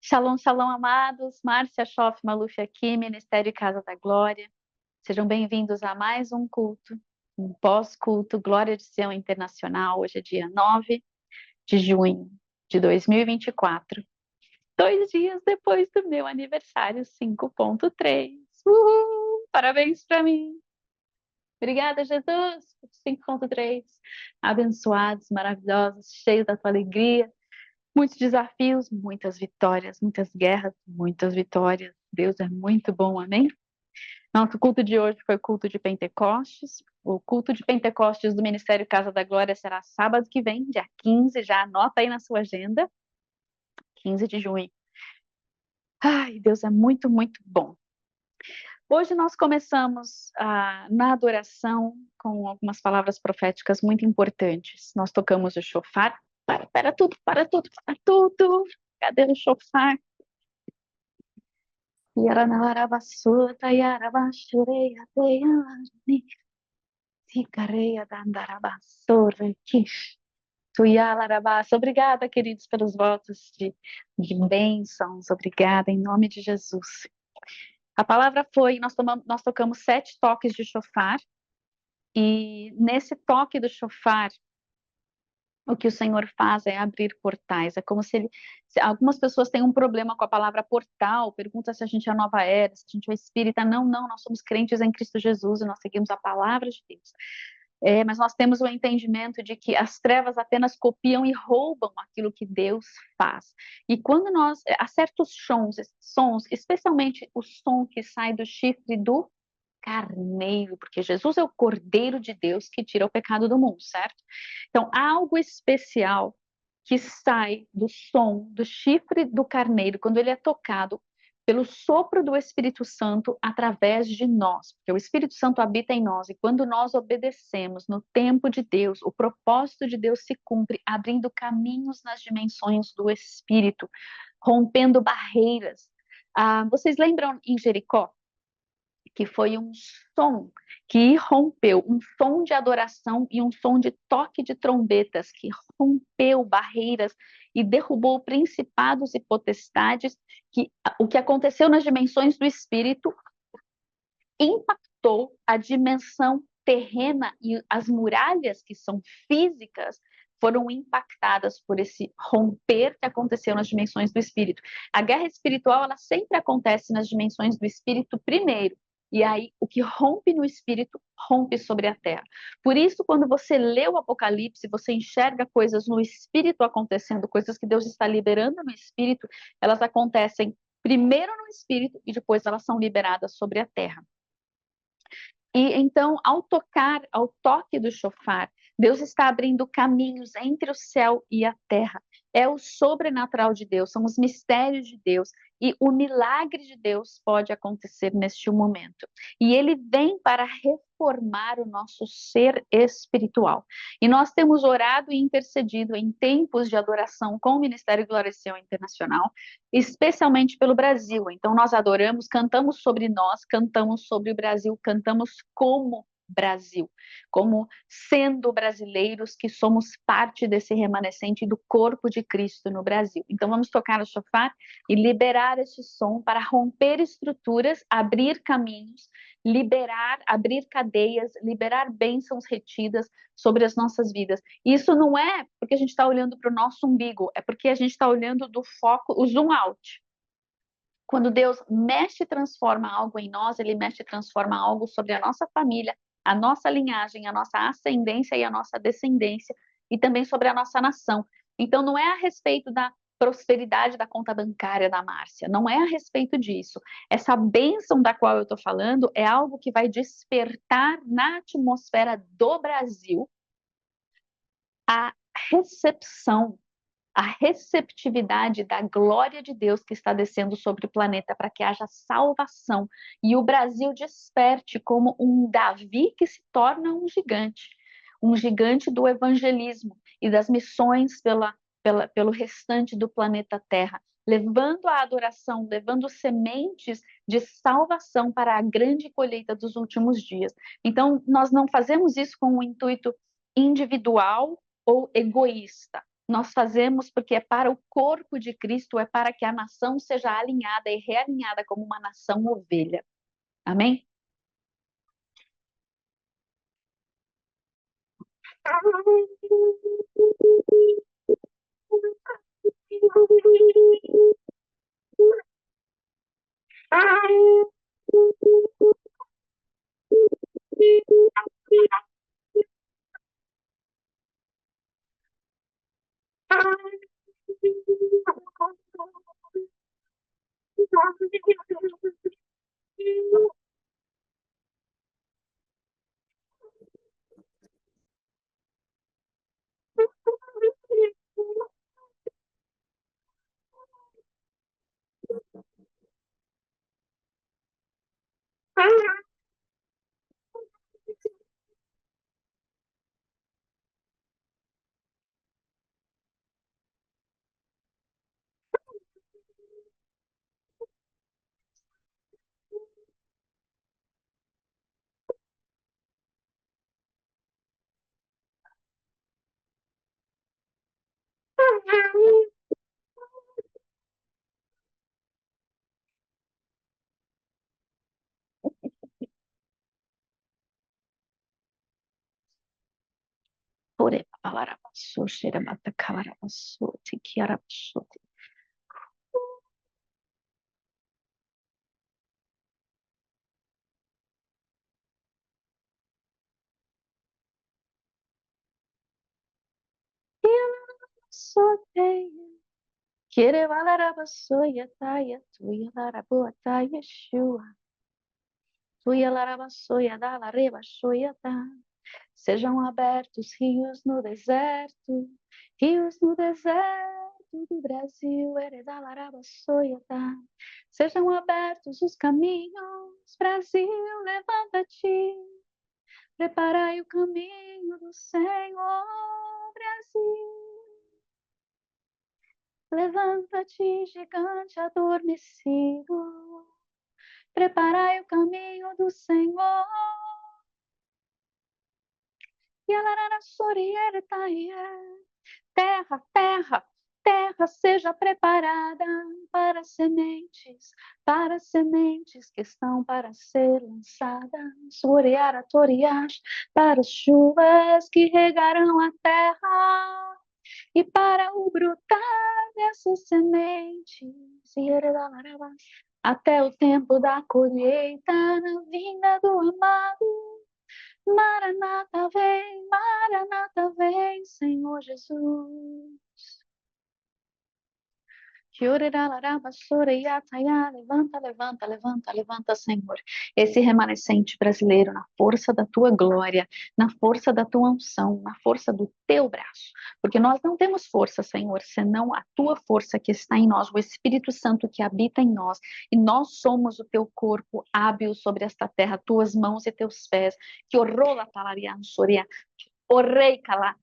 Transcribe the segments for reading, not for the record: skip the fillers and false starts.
Shalom, shalom, amados. Márcia Schoff Maluf aqui, Ministério Casa da Glória. Sejam bem-vindos a mais um culto, um pós-culto Glória de Sião Internacional. Hoje é dia 9 de junho de 2024, 2 dias depois do meu aniversário 5.3. Uhul! Parabéns para mim! Obrigada, Jesus, por 5.3. Abençoados, maravilhosos, cheios da tua alegria. Muitos desafios, muitas vitórias, muitas guerras, muitas vitórias. Deus é muito bom, amém? Nosso culto de hoje foi o culto de Pentecostes. O culto de Pentecostes do Ministério Casa da Glória será sábado que vem, dia 15. Já anota aí na sua agenda, 15 de junho. Ai, Deus é muito, muito bom. Hoje nós começamos na adoração com algumas palavras proféticas muito importantes. Nós tocamos o shofar. Para tudo, para tudo, para tudo. Cadê o shofar? Yaranarabasota, yarabashureia, teyarani, sicareia, dandarabasore, kish, tuyalarabas. Obrigada, queridos, pelos votos de bênçãos. Obrigada, em nome de Jesus. A palavra foi, nós tocamos 7 toques de shofar, e nesse toque do shofar, o que o Senhor faz é abrir portais. É como algumas pessoas têm um problema com a palavra portal, pergunta se a gente é nova era, se a gente é espírita. Não, não, nós somos crentes em Cristo Jesus e nós seguimos a palavra de Deus. Mas nós temos o entendimento de que as trevas apenas copiam e roubam aquilo que Deus faz. E quando há certos sons, especialmente o som que sai do chifre do carneiro, porque Jesus é o Cordeiro de Deus que tira o pecado do mundo, certo? Então, há algo especial que sai do som do chifre do carneiro quando ele é tocado pelo sopro do Espírito Santo através de nós, porque o Espírito Santo habita em nós, e quando nós obedecemos no tempo de Deus, o propósito de Deus se cumpre, abrindo caminhos nas dimensões do Espírito, rompendo barreiras. Vocês lembram em Jericó? Que foi um som que rompeu, um som de adoração e um som de toque de trombetas que rompeu barreiras e derrubou principados e potestades, que o que aconteceu nas dimensões do espírito impactou a dimensão terrena, e as muralhas que são físicas foram impactadas por esse romper que aconteceu nas dimensões do espírito. A guerra espiritual, ela sempre acontece nas dimensões do espírito primeiro. E aí, o que rompe no espírito, rompe sobre a terra. Por isso, quando você lê o Apocalipse, você enxerga coisas no espírito acontecendo, coisas que Deus está liberando no espírito, elas acontecem primeiro no espírito e depois elas são liberadas sobre a terra. E então, ao toque do shofar, Deus está abrindo caminhos entre o céu e a terra. É o sobrenatural de Deus, são os mistérios de Deus. E o milagre de Deus pode acontecer neste momento. E ele vem para reformar o nosso ser espiritual. E nós temos orado e intercedido em tempos de adoração com o Ministério Glória e Sião Internacional, especialmente pelo Brasil. Então, nós adoramos, cantamos sobre nós, cantamos sobre o Brasil, cantamos como Brasil, como sendo brasileiros que somos parte desse remanescente do corpo de Cristo no Brasil. Então vamos tocar o shofar e liberar esse som para romper estruturas, abrir caminhos, abrir cadeias, liberar bênçãos retidas sobre as nossas vidas. Isso não é porque a gente está olhando para o nosso umbigo, é porque a gente está olhando do foco, o zoom out. Quando Deus mexe e transforma algo em nós, ele mexe e transforma algo sobre a nossa família, a nossa linhagem, a nossa ascendência e a nossa descendência, e também sobre a nossa nação. Então, não é a respeito da prosperidade da conta bancária da Márcia, não é a respeito disso. Essa bênção da qual eu estou falando é algo que vai despertar na atmosfera do Brasil a recepção, a receptividade da glória de Deus que está descendo sobre o planeta para que haja salvação e o Brasil desperte como um Davi que se torna um gigante do evangelismo e das missões pelo restante do planeta Terra, levando a adoração, levando sementes de salvação para a grande colheita dos últimos dias. Então, nós não fazemos isso com um intuito individual ou egoísta. Nós fazemos porque é para o corpo de Cristo, é para que a nação seja alinhada e realinhada como uma nação ovelha. Amém? Ore babarabasu, shirabata kabarabasu, tikiarabasu. Kire valarabasu, yataya, tuya larabuata, Yeshua. Tuya larabasu, yadala, rebasu, yata. Sejam abertos rios no deserto do Brasil, Eredalarabaçoiatá. Sejam abertos os caminhos, Brasil, levanta-te, preparai o caminho do Senhor, Brasil. Levanta-te, gigante adormecido, preparai o caminho do Senhor. Terra, terra, terra seja preparada para sementes que estão para ser lançadas, oreara, torias, para as chuvas que regarão a terra e para o brotar dessas sementes, até o tempo da colheita, na vinda do amado. Maranata vem, Senhor Jesus. Levanta, levanta, levanta, levanta, Senhor. Esse remanescente brasileiro na força da tua glória, na força da tua unção, na força do teu braço. Porque nós não temos força, Senhor, senão a tua força que está em nós, o Espírito Santo que habita em nós. E nós somos o teu corpo hábil sobre esta terra, tuas mãos e teus pés. Que horror talarian soria. Orei cala.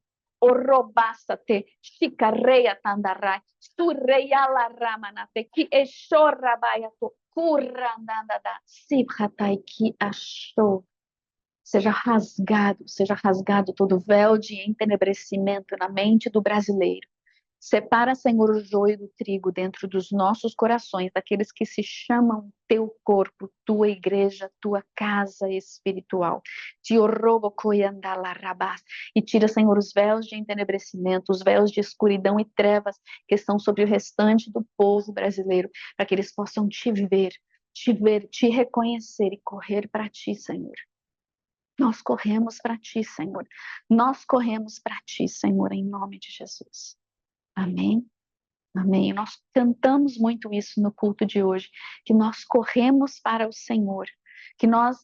Orobasate, shikareya tandarai, sureya la ramanate, ki eshorabaya to kurandanda, sibhatai ki achou. Seja rasgado todo véu de entenebrecimento na mente do brasileiro. Separa, Senhor, o joio do trigo dentro dos nossos corações, daqueles que se chamam teu corpo, tua igreja, tua casa espiritual. E tira, Senhor, os véus de entenebrecimento, os véus de escuridão e trevas que estão sobre o restante do povo brasileiro, para que eles possam te ver, te reconhecer e correr para ti, Senhor. Nós corremos para ti, Senhor. Nós corremos para ti, Senhor, em nome de Jesus. Amém? Amém. Nós cantamos muito isso no culto de hoje, que nós corremos para o Senhor, que nós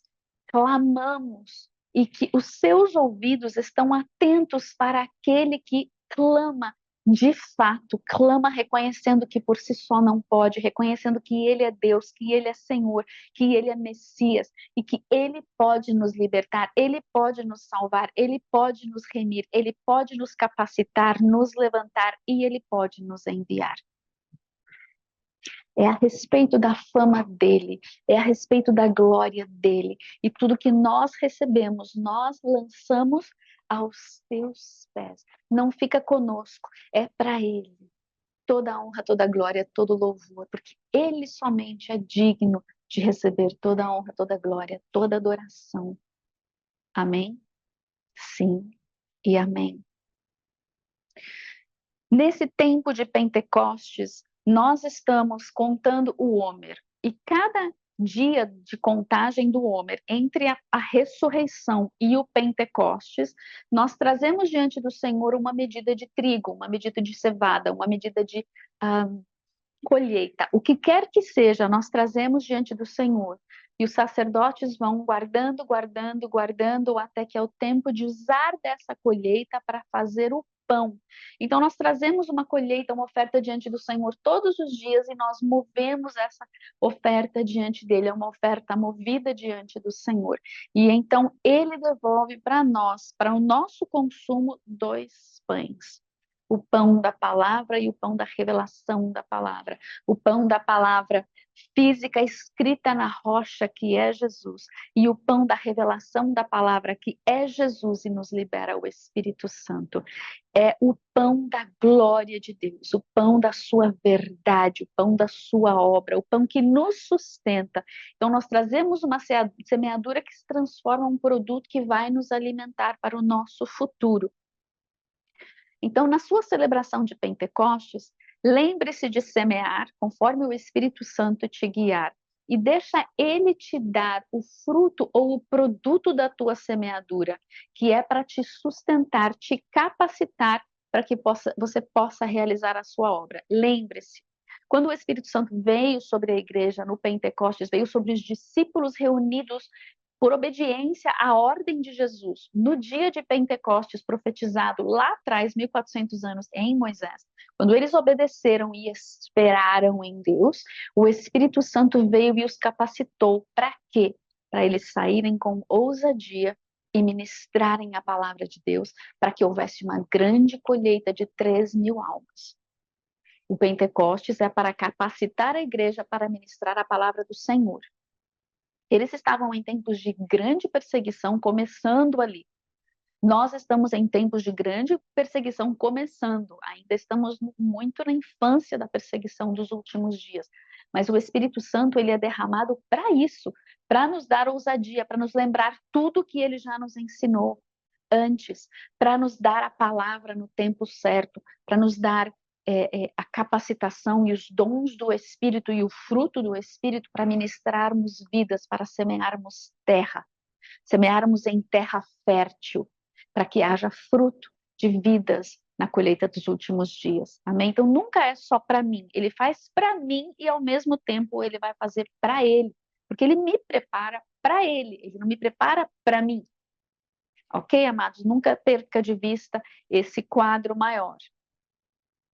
clamamos e que os seus ouvidos estão atentos para aquele que clama de fato, clama reconhecendo que por si só não pode, reconhecendo que Ele é Deus, que Ele é Senhor, que Ele é Messias e que Ele pode nos libertar, Ele pode nos salvar, Ele pode nos remir, Ele pode nos capacitar, nos levantar e Ele pode nos enviar. É a respeito da fama dele, é a respeito da glória dele. E tudo que nós recebemos, nós lançamos aos teus pés. Não fica conosco, é para Ele. Toda a honra, toda a glória, todo o louvor, porque Ele somente é digno de receber toda a honra, toda a glória, toda a adoração. Amém? Sim e amém. Nesse tempo de Pentecostes, nós estamos contando o Homer, e cada dia de contagem do Homer, entre a ressurreição e o Pentecostes, nós trazemos diante do Senhor uma medida de trigo, uma medida de cevada, uma medida de colheita. O que quer que seja, nós trazemos diante do Senhor. E os sacerdotes vão guardando, guardando, guardando, até que é o tempo de usar dessa colheita para fazer o pão. Então, nós trazemos uma colheita, uma oferta diante do Senhor todos os dias e nós movemos essa oferta diante dele. É uma oferta movida diante do Senhor. E então, ele devolve para nós, para o nosso consumo, 2 pães. O pão da palavra e o pão da revelação da palavra. O pão da palavra física escrita na rocha, que é Jesus, e o pão da revelação da palavra, que é Jesus e nos libera o Espírito Santo. É o pão da glória de Deus, o pão da sua verdade, o pão da sua obra, o pão que nos sustenta. Então, nós trazemos uma semeadura que se transforma em um produto que vai nos alimentar para o nosso futuro. Então, na sua celebração de Pentecostes, lembre-se de semear conforme o Espírito Santo te guiar e deixa ele te dar o fruto ou o produto da tua semeadura, que é para te sustentar, te capacitar para que você possa realizar a sua obra. Lembre-se, quando o Espírito Santo veio sobre a igreja no Pentecostes, veio sobre os discípulos reunidos por obediência à ordem de Jesus, no dia de Pentecostes, profetizado lá atrás, 1400 anos, em Moisés, quando eles obedeceram e esperaram em Deus, o Espírito Santo veio e os capacitou. Para quê? Para eles saírem com ousadia e ministrarem a palavra de Deus, para que houvesse uma grande colheita de 3.000 almas. O Pentecostes é para capacitar a igreja para ministrar a palavra do Senhor. Eles estavam em tempos de grande perseguição, começando ali. Nós estamos em tempos de grande perseguição, começando. Ainda estamos muito na infância da perseguição dos últimos dias. Mas o Espírito Santo, ele é derramado para isso, para nos dar ousadia, para nos lembrar tudo que ele já nos ensinou antes, para nos dar a palavra no tempo certo, para nos dar a capacitação e os dons do Espírito e o fruto do Espírito para ministrarmos vidas, para semearmos terra, semearmos em terra fértil, para que haja fruto de vidas na colheita dos últimos dias. Amém? Então nunca é só para mim, ele faz para mim e ao mesmo tempo ele vai fazer para ele, porque ele me prepara para ele não me prepara para mim. Ok, amados? Nunca perca de vista esse quadro maior.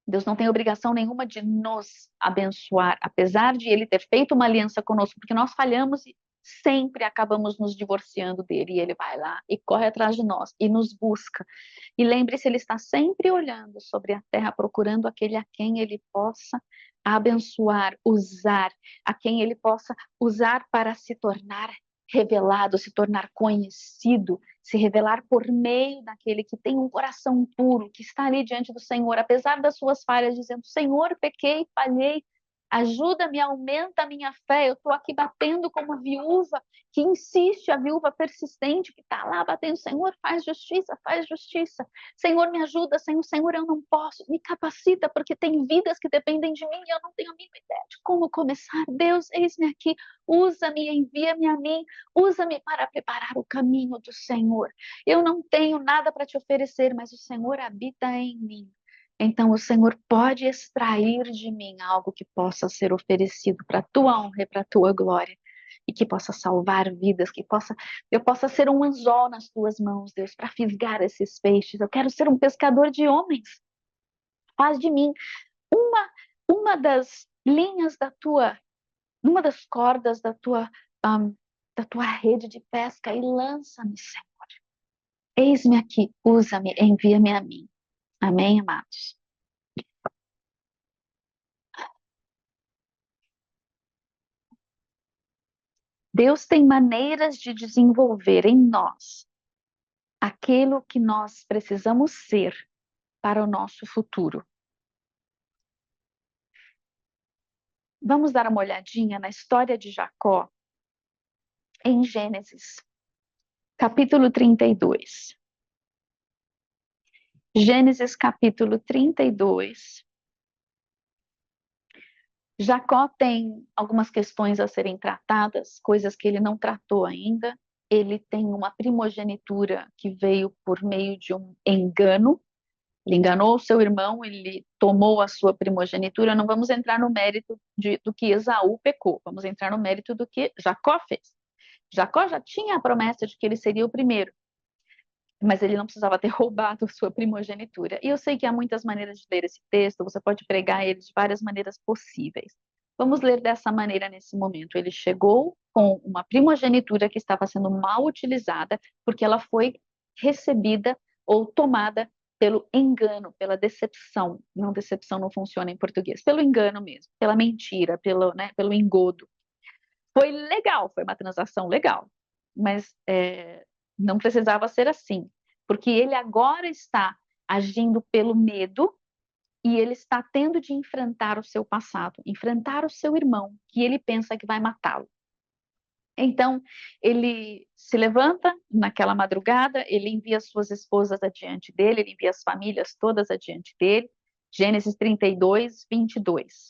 Deus não tem obrigação nenhuma de nos abençoar, apesar de Ele ter feito uma aliança conosco, porque nós falhamos e sempre acabamos nos divorciando dele. E Ele vai lá e corre atrás de nós e nos busca. E lembre-se, Ele está sempre olhando sobre a terra, procurando aquele a quem Ele possa abençoar, usar, a quem Ele possa usar para se tornar revelado, se tornar conhecido, se revelar por meio daquele que tem um coração puro, que está ali diante do Senhor, apesar das suas falhas, dizendo: Senhor, pequei, falhei, ajuda-me, aumenta a minha fé. Eu estou aqui batendo como a viúva que insiste, a viúva persistente que está lá batendo: Senhor, faz justiça, faz justiça. Senhor, me ajuda, Senhor, Senhor, eu não posso, me capacita, porque tem vidas que dependem de mim e eu não tenho a mínima ideia de como começar. Deus, eis-me aqui, usa-me, envia-me a mim, usa-me para preparar o caminho do Senhor. Eu não tenho nada para te oferecer, mas o Senhor habita em mim. Então, o Senhor pode extrair de mim algo que possa ser oferecido para a tua honra e para a tua glória, e que possa salvar vidas, que eu possa ser um anzol nas tuas mãos, Deus, para fisgar esses peixes. Eu quero ser um pescador de homens. Faz de mim uma das linhas uma das cordas da tua rede de pesca e lança-me, Senhor. Eis-me aqui, usa-me, envia-me a mim. Amém, amados? Deus tem maneiras de desenvolver em nós aquilo que nós precisamos ser para o nosso futuro. Vamos dar uma olhadinha na história de Jacó em Gênesis, capítulo 32. Gênesis, capítulo 32. Jacó tem algumas questões a serem tratadas, coisas que ele não tratou ainda. Ele tem uma primogenitura que veio por meio de um engano. Ele enganou o seu irmão, ele tomou a sua primogenitura. Não vamos entrar no mérito do que Esaú pecou, vamos entrar no mérito do que Jacó fez. Jacó já tinha a promessa de que ele seria o primeiro, mas ele não precisava ter roubado sua primogenitura. E eu sei que há muitas maneiras de ler esse texto, você pode pregar ele de várias maneiras possíveis. Vamos ler dessa maneira nesse momento. Ele chegou com uma primogenitura que estava sendo mal utilizada, porque ela foi recebida ou tomada pelo engano, pela decepção. Não, decepção não funciona em português. Pelo engano mesmo, pela mentira, pelo engodo. Foi legal, foi uma transação legal, mas não precisava ser assim, porque ele agora está agindo pelo medo e ele está tendo de enfrentar o seu passado, enfrentar o seu irmão, que ele pensa que vai matá-lo. Então, ele se levanta naquela madrugada, ele envia suas esposas adiante dele, ele envia as famílias todas adiante dele. Gênesis 32, 22.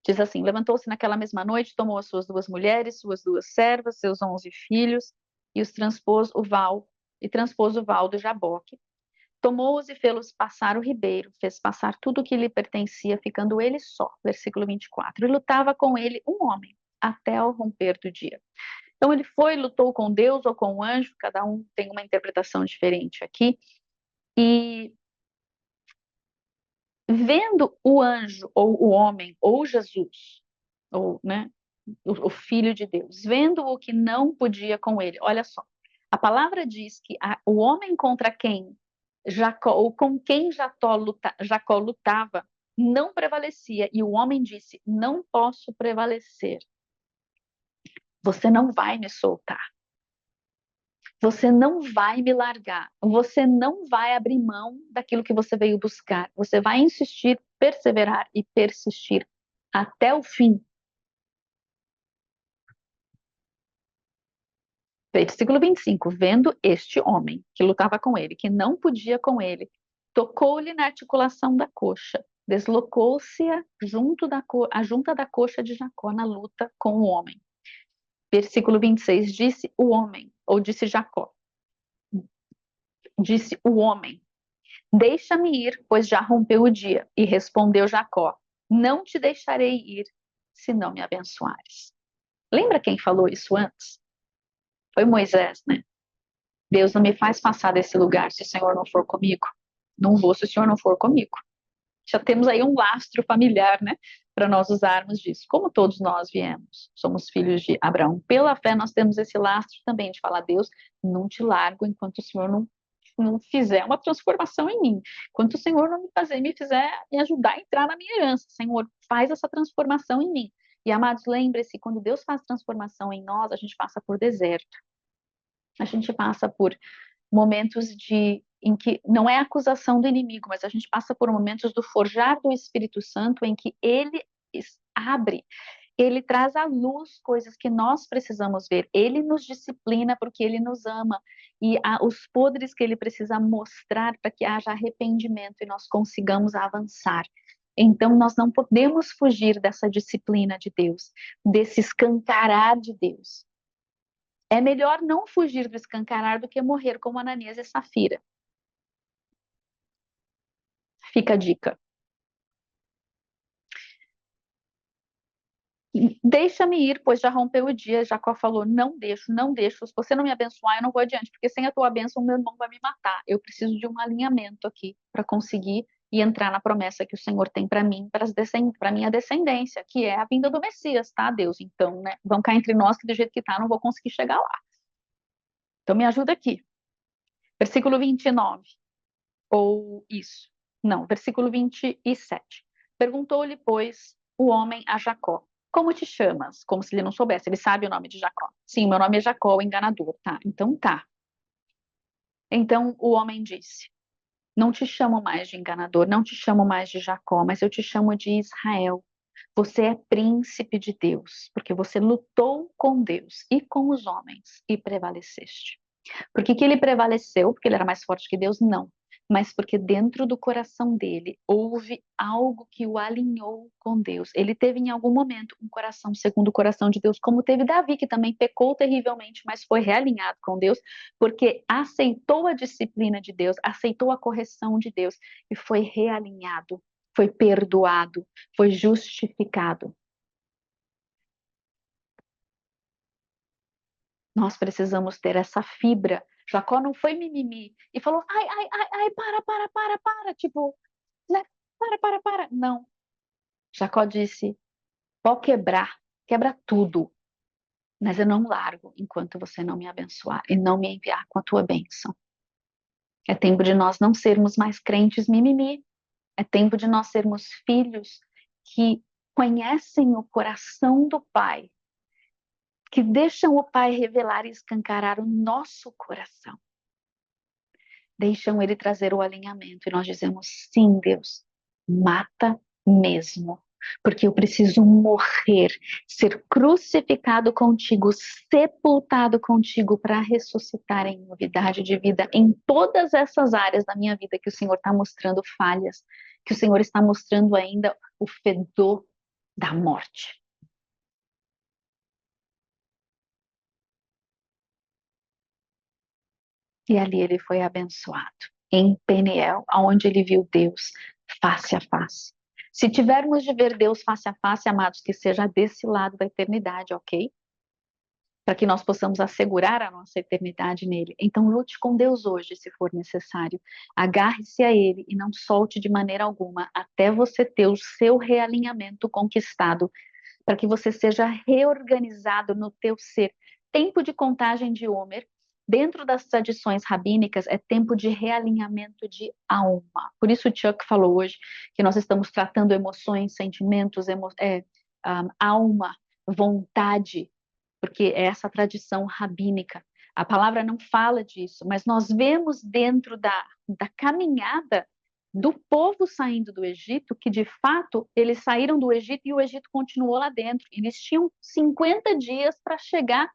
Diz assim: levantou-se naquela mesma noite, tomou as suas 2 mulheres, suas 2 servas, seus 11 filhos, e transpôs o val do Jaboque. Tomou-os e fê-los passar o ribeiro, fez passar tudo o que lhe pertencia, ficando ele só. Versículo 24. E lutava com ele um homem, até ao romper do dia. Então ele foi, lutou com Deus ou com o anjo, cada um tem uma interpretação diferente aqui, e vendo o anjo, ou o homem, ou Jesus, ou, né, o Filho de Deus, vendo o que não podia com ele. Olha só, a palavra diz que o homem contra quem Jacó, ou com quem Jacó lutava, não prevalecia. E o homem disse: não posso prevalecer. Você não vai me soltar. Você não vai me largar. Você não vai abrir mão daquilo que você veio buscar. Você vai insistir, perseverar e persistir até o fim. Versículo 25. Vendo este homem que lutava com ele, que não podia com ele, tocou-lhe na articulação da coxa, deslocou-se a junta da coxa de Jacó na luta com o homem. Versículo 26. Disse o homem, ou disse Jacó, disse o homem: deixa-me ir, pois já rompeu o dia. E respondeu Jacó: não te deixarei ir, se não me abençoares. Lembra quem falou isso antes? Foi Moisés, né? Deus não me faz passar desse lugar se o Senhor não for comigo. Não vou se o Senhor não for comigo. Já temos aí um lastro familiar, né? Para nós usarmos disso. Como todos nós viemos, somos filhos de Abraão. Pela fé, nós temos esse lastro também de falar: Deus, não te largo enquanto o Senhor não fizer uma transformação em mim. Enquanto o Senhor não me ajudar a entrar na minha herança, Senhor, faz essa transformação em mim. E, amados, lembre-se, quando Deus faz transformação em nós, a gente passa por deserto. A gente passa por momentos em que não é acusação do inimigo, mas a gente passa por momentos do forjar do Espírito Santo em que ele abre, ele traz à luz coisas que nós precisamos ver. Ele nos disciplina porque ele nos ama e há os podres que ele precisa mostrar para que haja arrependimento e nós consigamos avançar. Então, nós não podemos fugir dessa disciplina de Deus, desse escancarar de Deus. É melhor não fugir do escancarar do que morrer como Ananias e Safira. Fica a dica. Deixa-me ir, pois já rompeu o dia. Jacó falou: não deixo, não deixo. Se você não me abençoar, eu não vou adiante, porque sem a tua bênção, meu irmão vai me matar. Eu preciso de um alinhamento aqui para conseguir e entrar na promessa que o Senhor tem para mim, para minha descendência, que é a vinda do Messias, tá, Deus? Então, né, vamos cá entre nós que do jeito que tá, não vou conseguir chegar lá. Então, me ajuda aqui. Versículo 29. Ou isso. Não, versículo 27. Perguntou-lhe, pois, o homem a Jacó: como te chamas? Como se ele não soubesse, ele sabe o nome de Jacó. Sim, meu nome é Jacó, o enganador, tá? Então tá. Então o homem disse: Não te chamo mais de enganador, não te chamo mais de Jacó, mas eu te chamo de Israel. Você é príncipe de Deus, porque você lutou com Deus e com os homens e prevaleceste. Por que que ele prevaleceu? Porque ele era mais forte que Deus? Não. Mas porque dentro do coração dele houve algo que o alinhou com Deus. Ele teve em algum momento um coração segundo o coração de Deus, como teve Davi, que também pecou terrivelmente, mas foi realinhado com Deus, porque aceitou a disciplina de Deus, aceitou a correção de Deus e foi realinhado, foi perdoado, foi justificado. Nós precisamos ter essa fibra. Jacó não foi mimimi e falou, ai, ai, ai, ai, para, tipo, né? Para. Não. Jacó disse, pode quebrar, quebra tudo, mas eu não largo enquanto você não me abençoar e não me enviar com a tua bênção. É tempo de nós não sermos mais crentes mimimi. É tempo de nós sermos filhos que conhecem o coração do Pai, que deixam o Pai revelar e escancarar o nosso coração. Deixam ele trazer o alinhamento e nós dizemos: sim, Deus, mata mesmo, porque eu preciso morrer, ser crucificado contigo, sepultado contigo para ressuscitar em novidade de vida em todas essas áreas da minha vida que o Senhor está mostrando falhas, que o Senhor está mostrando ainda o fedor da morte. E ali ele foi abençoado, em Peniel, onde ele viu Deus face a face. Se tivermos de ver Deus face a face, amados, que seja desse lado da eternidade, ok? Para que nós possamos assegurar a nossa eternidade nele. Então, lute com Deus hoje, se for necessário. Agarre-se a ele e não solte de maneira alguma até você ter o seu realinhamento conquistado, para que você seja reorganizado no teu ser. Tempo de contagem de Homer, dentro das tradições rabínicas, é tempo de realinhamento de alma. Por isso o Chuck falou hoje que nós estamos tratando emoções, sentimentos, alma, vontade, porque é essa tradição rabínica. A palavra não fala disso, mas nós vemos dentro da caminhada do povo saindo do Egito, que de fato eles saíram do Egito e o Egito continuou lá dentro. Eles tinham 50 dias para chegar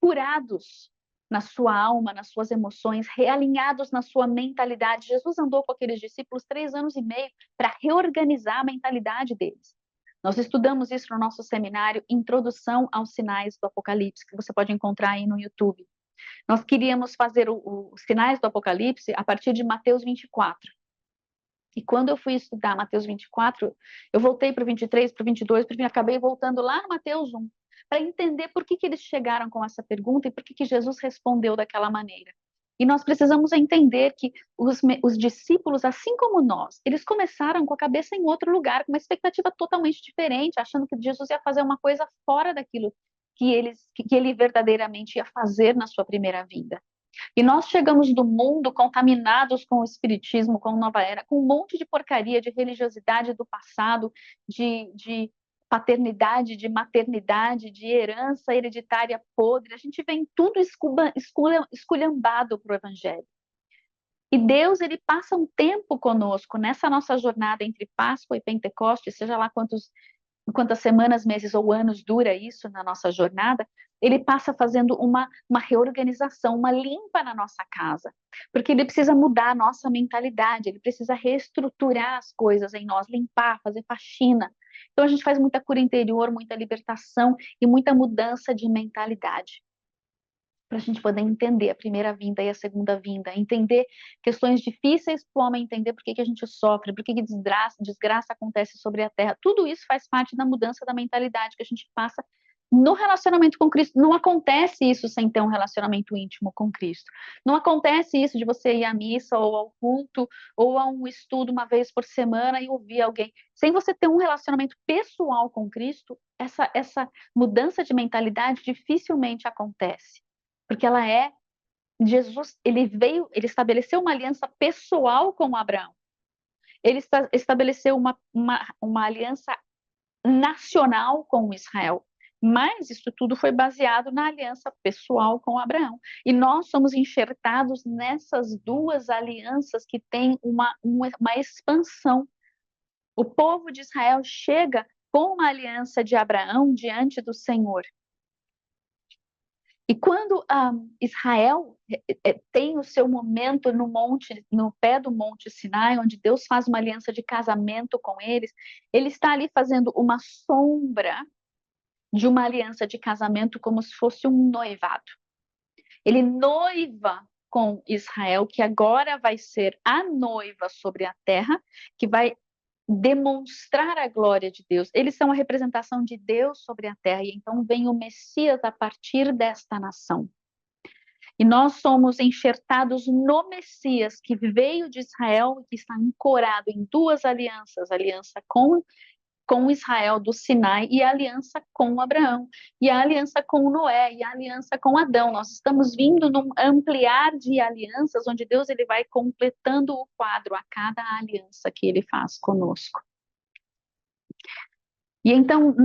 curados na sua alma, nas suas emoções, realinhados na sua mentalidade. Jesus andou com aqueles discípulos 3 anos e meio para reorganizar a mentalidade deles. Nós estudamos isso no nosso seminário Introdução aos Sinais do Apocalipse, que você pode encontrar aí no YouTube. Nós queríamos fazer os sinais do Apocalipse a partir de Mateus 24. E quando eu fui estudar Mateus 24, eu voltei para o 23, para o 22, porque acabei voltando lá no Mateus 1, para entender por que eles chegaram com essa pergunta e por que Jesus respondeu daquela maneira. E nós precisamos entender que os discípulos, assim como nós, eles começaram com a cabeça em outro lugar, com uma expectativa totalmente diferente, achando que Jesus ia fazer uma coisa fora daquilo que ele verdadeiramente ia fazer na sua primeira vinda. E nós chegamos do mundo contaminados com o espiritismo, com nova era, com um monte de porcaria, de religiosidade do passado, de paternidade, de maternidade, de herança hereditária podre. A gente vem tudo esculhambado para o evangelho. E Deus, ele passa um tempo conosco nessa nossa jornada entre Páscoa e Pentecostes, seja lá quantas semanas, meses ou anos dura isso na nossa jornada, ele passa fazendo uma reorganização, uma limpa na nossa casa, porque ele precisa mudar a nossa mentalidade, ele precisa reestruturar as coisas em nós, limpar, fazer faxina. Então a gente faz muita cura interior, muita libertação e muita mudança de mentalidade, para a gente poder entender a primeira vinda e a segunda vinda, entender questões difíceis para o homem entender por que a gente sofre, por que desgraça acontece sobre a terra. Tudo isso faz parte da mudança da mentalidade que a gente passa no relacionamento com Cristo. Não acontece isso sem ter um relacionamento íntimo com Cristo. Não acontece isso de você ir à missa ou ao culto ou a um estudo uma vez por semana e ouvir alguém. Sem você ter um relacionamento pessoal com Cristo, essa mudança de mentalidade dificilmente acontece. Porque ela é Jesus, ele estabeleceu uma aliança pessoal com Abraão. Ele estabeleceu uma aliança nacional com Israel. Mas isso tudo foi baseado na aliança pessoal com Abraão. E nós somos enxertados nessas duas alianças que têm uma expansão. O povo de Israel chega com uma aliança de Abraão diante do Senhor. E quando Israel tem o seu momento no pé do Monte Sinai, onde Deus faz uma aliança de casamento com eles, ele está ali fazendo uma sombra de uma aliança de casamento como se fosse um noivado. Ele noiva com Israel, que agora vai ser a noiva sobre a terra, que vai demonstrar a glória de Deus. Eles são a representação de Deus sobre a terra, e então vem o Messias a partir desta nação. E nós somos enxertados no Messias, que veio de Israel e que está ancorado em duas alianças, a aliança com Israel do Sinai e a aliança com Abraão, e a aliança com Noé, e a aliança com Adão. Nós estamos vindo num ampliar de alianças, onde Deus ele vai completando o quadro a cada aliança que ele faz conosco. E então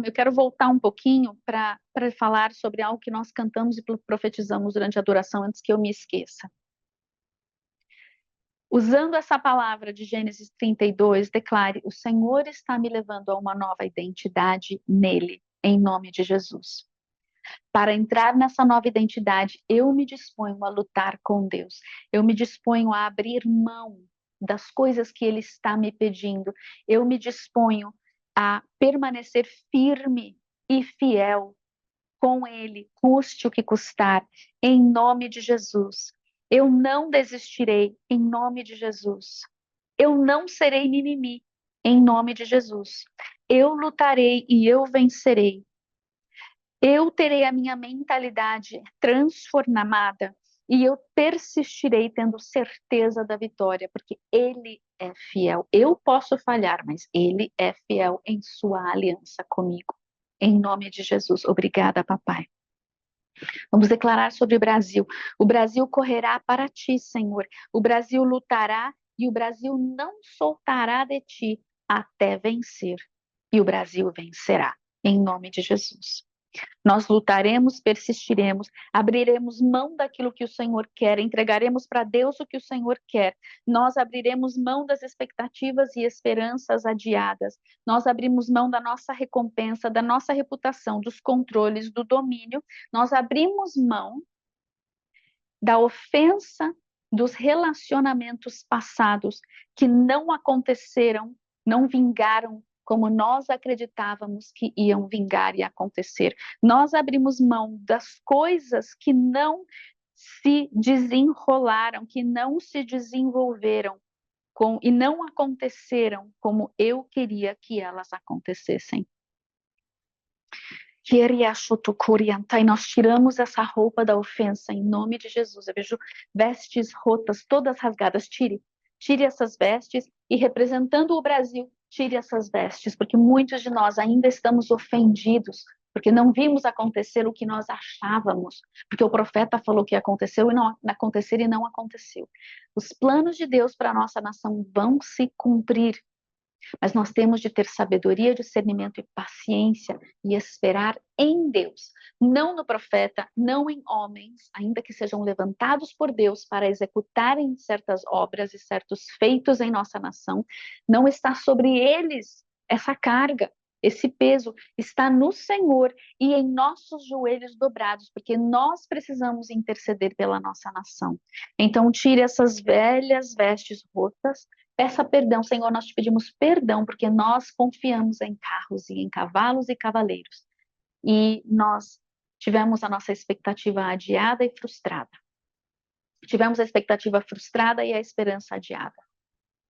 eu quero voltar um pouquinho para falar sobre algo que nós cantamos e profetizamos durante a adoração, antes que eu me esqueça. Usando essa palavra de Gênesis 32, declare: o Senhor está me levando a uma nova identidade nele, em nome de Jesus. Para entrar nessa nova identidade, eu me disponho a lutar com Deus. Eu me disponho a abrir mão das coisas que Ele está me pedindo. Eu me disponho a permanecer firme e fiel com Ele, custe o que custar, em nome de Jesus. Eu não desistirei, em nome de Jesus. Eu não serei mimimi, em nome de Jesus. Eu lutarei e eu vencerei. Eu terei a minha mentalidade transformada e eu persistirei tendo certeza da vitória, porque Ele é fiel. Eu posso falhar, mas Ele é fiel em sua aliança comigo. Em nome de Jesus. Obrigada, papai. Vamos declarar sobre o Brasil. O Brasil correrá para ti, Senhor. O Brasil lutará e o Brasil não soltará de ti até vencer. E o Brasil vencerá, em nome de Jesus. Nós lutaremos, persistiremos, abriremos mão daquilo que o Senhor quer, entregaremos para Deus o que o Senhor quer. Nós abriremos mão das expectativas e esperanças adiadas. Nós abrimos mão da nossa recompensa, da nossa reputação, dos controles, do domínio. Nós abrimos mão da ofensa, dos relacionamentos passados que não aconteceram, não vingaram como nós acreditávamos que iam vingar e acontecer. Nós abrimos mão das coisas que não se desenrolaram, que não se desenvolveram e não aconteceram como eu queria que elas acontecessem. E nós tiramos essa roupa da ofensa em nome de Jesus. Eu vejo vestes rotas, todas rasgadas. Tire essas vestes e, representando o Brasil, tire essas vestes, porque muitos de nós ainda estamos ofendidos, porque não vimos acontecer o que nós achávamos, porque o profeta falou que aconteceu e não acontecer e não aconteceu. Os planos de Deus para a nossa nação vão se cumprir. Mas nós temos de ter sabedoria, discernimento e paciência e esperar em Deus, não no profeta, não em homens, ainda que sejam levantados por Deus para executarem certas obras e certos feitos em nossa nação. Não está sobre eles essa carga, esse peso, está no Senhor e em nossos joelhos dobrados, porque nós precisamos interceder pela nossa nação. Então, tire essas velhas vestes rotas. Peça perdão, Senhor, nós te pedimos perdão, porque nós confiamos em carros e em cavalos e cavaleiros. E nós tivemos a nossa expectativa adiada e frustrada. Tivemos a expectativa frustrada e a esperança adiada.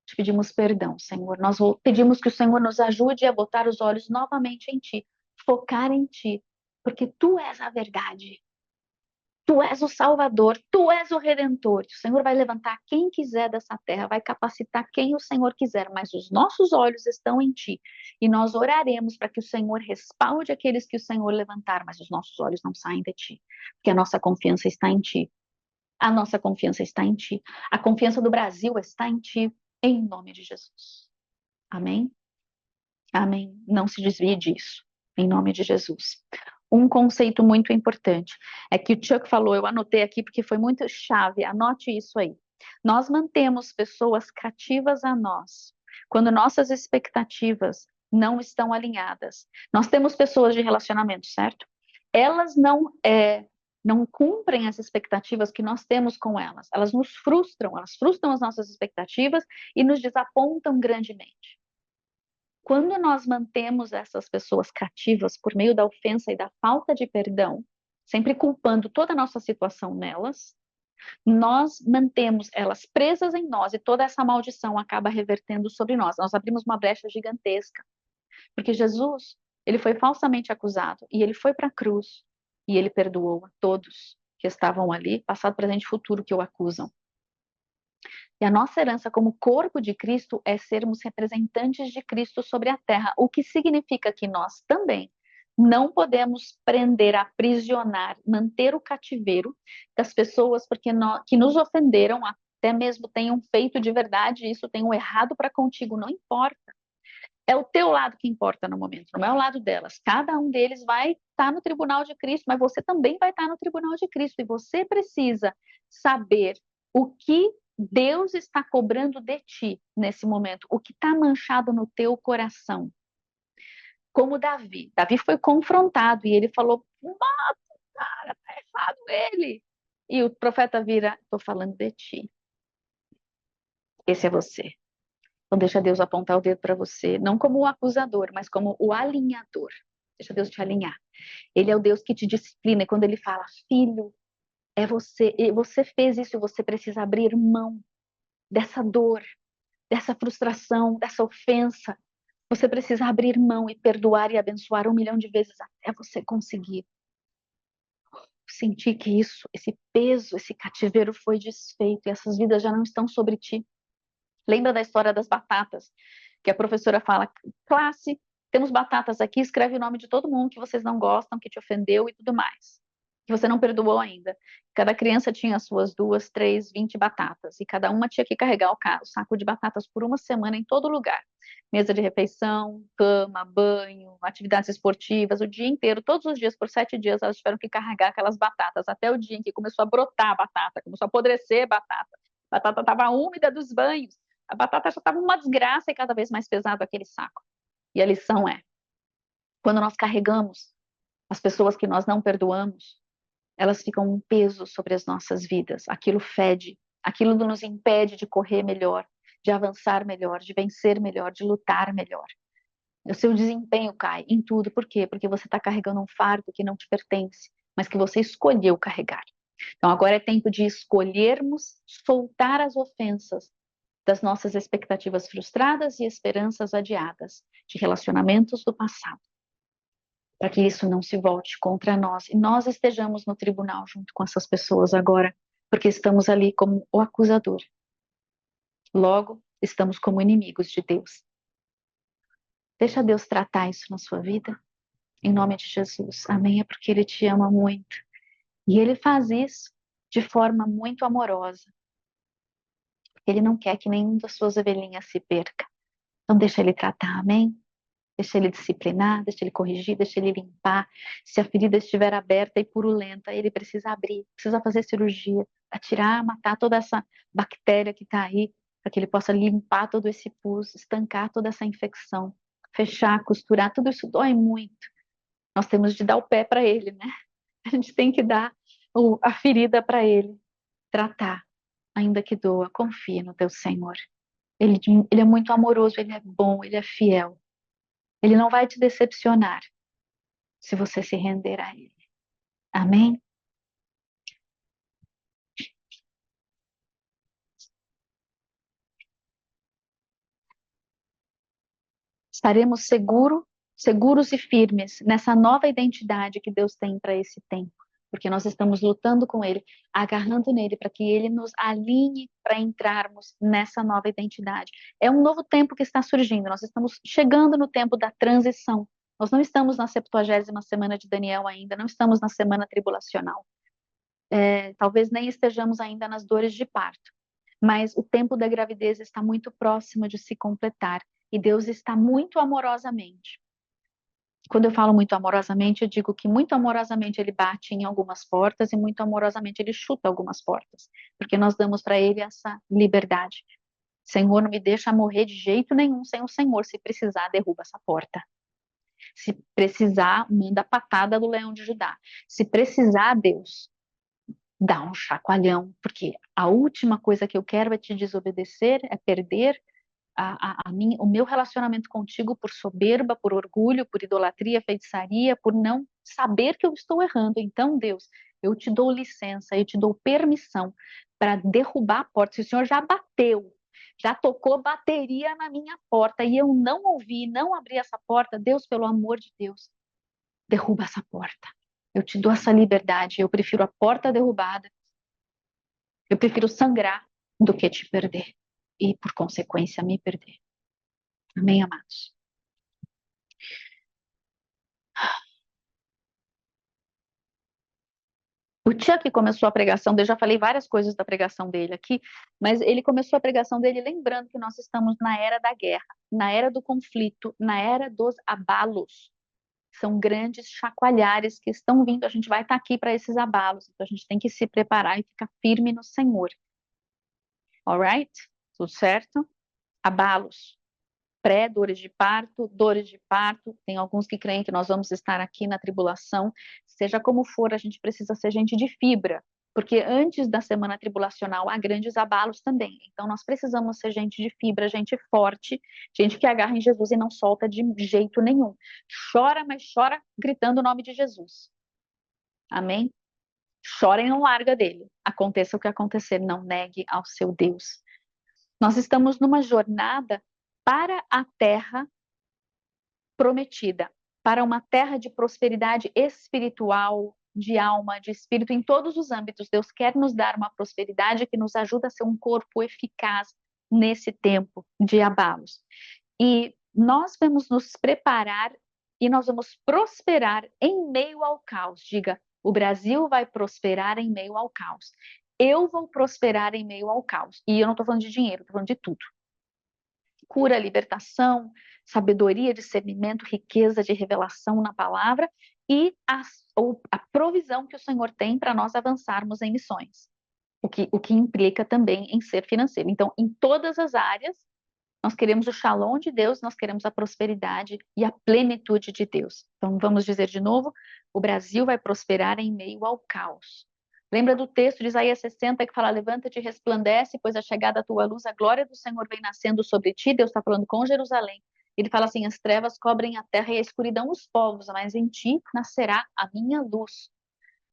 Te pedimos perdão, Senhor. Nós pedimos que o Senhor nos ajude a botar os olhos novamente em Ti, focar em Ti, porque Tu és a verdade. Tu és o Salvador, Tu és o Redentor. O Senhor vai levantar quem quiser dessa terra, vai capacitar quem o Senhor quiser, mas os nossos olhos estão em Ti. E nós oraremos para que o Senhor respalde aqueles que o Senhor levantar, mas os nossos olhos não saem de Ti, porque a nossa confiança está em Ti. A nossa confiança está em Ti. A confiança do Brasil está em Ti, em nome de Jesus. Amém? Amém. Não se desvie disso. em nome de Jesus. Um conceito muito importante é que o Chuck falou, eu anotei aqui porque foi muito chave, anote isso aí. Nós mantemos pessoas cativas a nós quando nossas expectativas não estão alinhadas. Nós temos pessoas de relacionamento, certo? Elas não cumprem as expectativas que nós temos com elas. Elas nos frustram, elas frustram as nossas expectativas e nos desapontam grandemente. Quando nós mantemos essas pessoas cativas por meio da ofensa e da falta de perdão, sempre culpando toda a nossa situação nelas, nós mantemos elas presas em nós e toda essa maldição acaba revertendo sobre nós. Nós abrimos uma brecha gigantesca, porque Jesus, ele foi falsamente acusado e ele foi para a cruz e ele perdoou a todos que estavam ali, passado, presente e futuro, que o acusam. E a nossa herança como corpo de Cristo é sermos representantes de Cristo sobre a terra, o que significa que nós também não podemos prender, aprisionar, manter o cativeiro das pessoas que nos ofenderam, até mesmo tenham feito de verdade isso, tenham errado para contigo, não importa. É o teu lado que importa no momento, não é o lado delas. Cada um deles vai estar no tribunal de Cristo, mas você também vai estar no tribunal de Cristo. E você precisa saber o que Deus está cobrando de ti nesse momento, o que está manchado no teu coração. Como Davi. Davi foi confrontado e ele falou: mata o cara, tá errado ele. E o profeta vira: estou falando de ti. Esse é você. Então deixa Deus apontar o dedo para você, não como o acusador, mas como o alinhador. Deixa Deus te alinhar. Ele é o Deus que te disciplina e quando ele fala: filho, é você, e você fez isso, você precisa abrir mão dessa dor, dessa frustração, dessa ofensa. Você precisa abrir mão e perdoar e abençoar 1 milhão de vezes até você conseguir sentir que isso, esse peso, esse cativeiro foi desfeito e essas vidas já não estão sobre ti. Lembra da história das batatas? Que a professora fala: classe, temos batatas aqui, escreve o nome de todo mundo que vocês não gostam, que te ofendeu e tudo mais. Que você não perdoou ainda. Cada criança tinha as suas 2, 3, 20 batatas. E cada uma tinha que carregar o saco de batatas por 1 semana em todo lugar. Mesa de refeição, cama, banho, atividades esportivas, o dia inteiro, todos os dias, por 7 dias, elas tiveram que carregar aquelas batatas, até o dia em que começou a brotar a batata, começou a apodrecer a batata. A batata estava úmida dos banhos. A batata já estava uma desgraça e cada vez mais pesado aquele saco. E a lição é: quando nós carregamos as pessoas que nós não perdoamos, elas ficam um peso sobre as nossas vidas. Aquilo fede, aquilo nos impede de correr melhor, de avançar melhor, de vencer melhor, de lutar melhor. O seu desempenho cai em tudo. Por quê? Porque você está carregando um fardo que não te pertence, mas que você escolheu carregar. Então agora é tempo de escolhermos soltar as ofensas das nossas expectativas frustradas e esperanças adiadas, de relacionamentos do passado, para que isso não se volte contra nós e nós estejamos no tribunal junto com essas pessoas agora, porque estamos ali como o acusador. Logo, estamos como inimigos de Deus. Deixa Deus tratar isso na sua vida, em nome de Jesus. Amém? É porque Ele te ama muito. E Ele faz isso de forma muito amorosa. Ele não quer que nenhum das suas ovelhinhas se perca. Então deixa Ele tratar, amém? Deixa ele disciplinar, deixa ele corrigir, deixa ele limpar. Se a ferida estiver aberta e purulenta, ele precisa abrir, precisa fazer cirurgia, para tirar, matar toda essa bactéria que está aí, para que ele possa limpar todo esse pus, estancar toda essa infecção, fechar, costurar, tudo isso dói muito. Nós temos de dar o pé para ele, né? A gente tem que dar a ferida para ele, tratar, ainda que doa. Confia no teu Senhor. Ele é muito amoroso, ele é bom, ele é fiel. Ele não vai te decepcionar se você se render a Ele. Amém? Estaremos seguros e firmes nessa nova identidade que Deus tem para esse tempo, porque nós estamos lutando com Ele, agarrando nele para que Ele nos alinhe para entrarmos nessa nova identidade. É um novo tempo que está surgindo, nós estamos chegando no tempo da transição. Nós não estamos na 70ª semana de Daniel ainda, não estamos na semana tribulacional. Talvez nem estejamos ainda nas dores de parto, mas o tempo da gravidez está muito próximo de se completar e Deus está muito amorosamente Quando eu falo muito amorosamente, eu digo que muito amorosamente ele bate em algumas portas e muito amorosamente ele chuta algumas portas, porque nós damos para ele essa liberdade. Senhor, não me deixa morrer de jeito nenhum sem o Senhor. Se precisar, derruba essa porta. Se precisar, manda a patada do leão de Judá. Se precisar, Deus, dá um chacoalhão, porque a última coisa que eu quero é te desobedecer, é perder o meu relacionamento contigo por soberba, por orgulho, por idolatria, feitiçaria, por não saber que eu estou errando. Então, Deus, eu te dou licença, eu te dou permissão para derrubar a porta. Se o Senhor já bateu, já tocou bateria na minha porta e eu não ouvi, não abri essa porta, Deus, pelo amor de Deus, derruba essa porta. Eu te dou essa liberdade. Eu prefiro a porta derrubada. Eu prefiro sangrar do que te perder. E, por consequência, me perder. Amém, amados? O Chuck começou a pregação dele, já falei várias coisas da pregação dele aqui, mas ele começou a pregação dele lembrando que nós estamos na era da guerra, na era do conflito, na era dos abalos. São grandes chacoalhares que estão vindo, a gente vai estar aqui para esses abalos, então a gente tem que se preparar e ficar firme no Senhor. Alright? Tudo certo? Abalos. Pré-dores de parto, tem alguns que creem que nós vamos estar aqui na tribulação, seja como for, a gente precisa ser gente de fibra, porque antes da semana tribulacional há grandes abalos também, então nós precisamos ser gente de fibra, gente forte, gente que agarra em Jesus e não solta de jeito nenhum, chora, mas chora gritando o nome de Jesus, amém? Chora e não larga dele, aconteça o que acontecer, não negue ao seu Deus. Nós estamos numa jornada para a terra prometida, para uma terra de prosperidade espiritual, de alma, de espírito, em todos os âmbitos. Deus quer nos dar uma prosperidade que nos ajuda a ser um corpo eficaz nesse tempo de abalos. E nós vamos nos preparar e nós vamos prosperar em meio ao caos. Diga, o Brasil vai prosperar em meio ao caos. Eu vou prosperar em meio ao caos. E eu não estou falando de dinheiro, estou falando de tudo. Cura, libertação, sabedoria, discernimento, riqueza de revelação na palavra e a provisão que o Senhor tem para nós avançarmos em missões, o que implica também em ser financeiro. Então, em todas as áreas, nós queremos o shalom de Deus, nós queremos a prosperidade e a plenitude de Deus. Então, vamos dizer de novo, o Brasil vai prosperar em meio ao caos. Lembra do texto de Isaías 60 que fala, levanta-te e resplandece, pois a chegada da tua luz, a glória do Senhor vem nascendo sobre ti. Deus está falando com Jerusalém. Ele fala assim, as trevas cobrem a terra e a escuridão os povos, mas em ti nascerá a minha luz.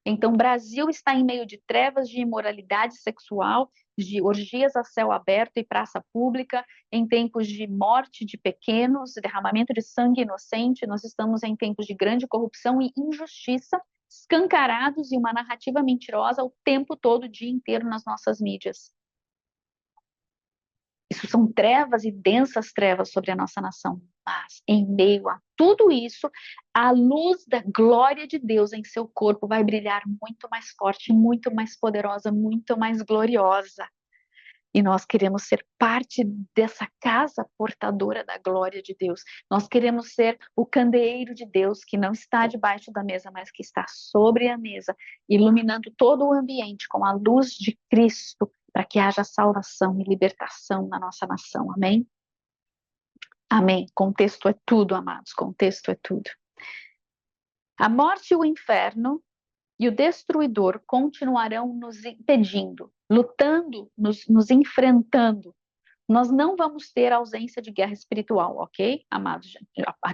Então, o Brasil está em meio de trevas de imoralidade sexual, de orgias a céu aberto e praça pública, em tempos de morte de pequenos, derramamento de sangue inocente, nós estamos em tempos de grande corrupção e injustiça, escancarados e uma narrativa mentirosa o tempo todo, o dia inteiro nas nossas mídias. Isso são trevas e densas trevas sobre a nossa nação. Mas, em meio a tudo isso, a luz da glória de Deus em seu corpo vai brilhar muito mais forte, muito mais poderosa, muito mais gloriosa. E nós queremos ser parte dessa casa portadora da glória de Deus. Nós queremos ser o candeeiro de Deus que não está debaixo da mesa, mas que está sobre a mesa, iluminando todo o ambiente com a luz de Cristo, para que haja salvação e libertação na nossa nação. Amém? Amém. Contexto é tudo, amados. Contexto é tudo. A morte e o inferno e o destruidor continuarão nos impedindo, lutando, nos enfrentando. Nós não vamos ter ausência de guerra espiritual, ok? Amados,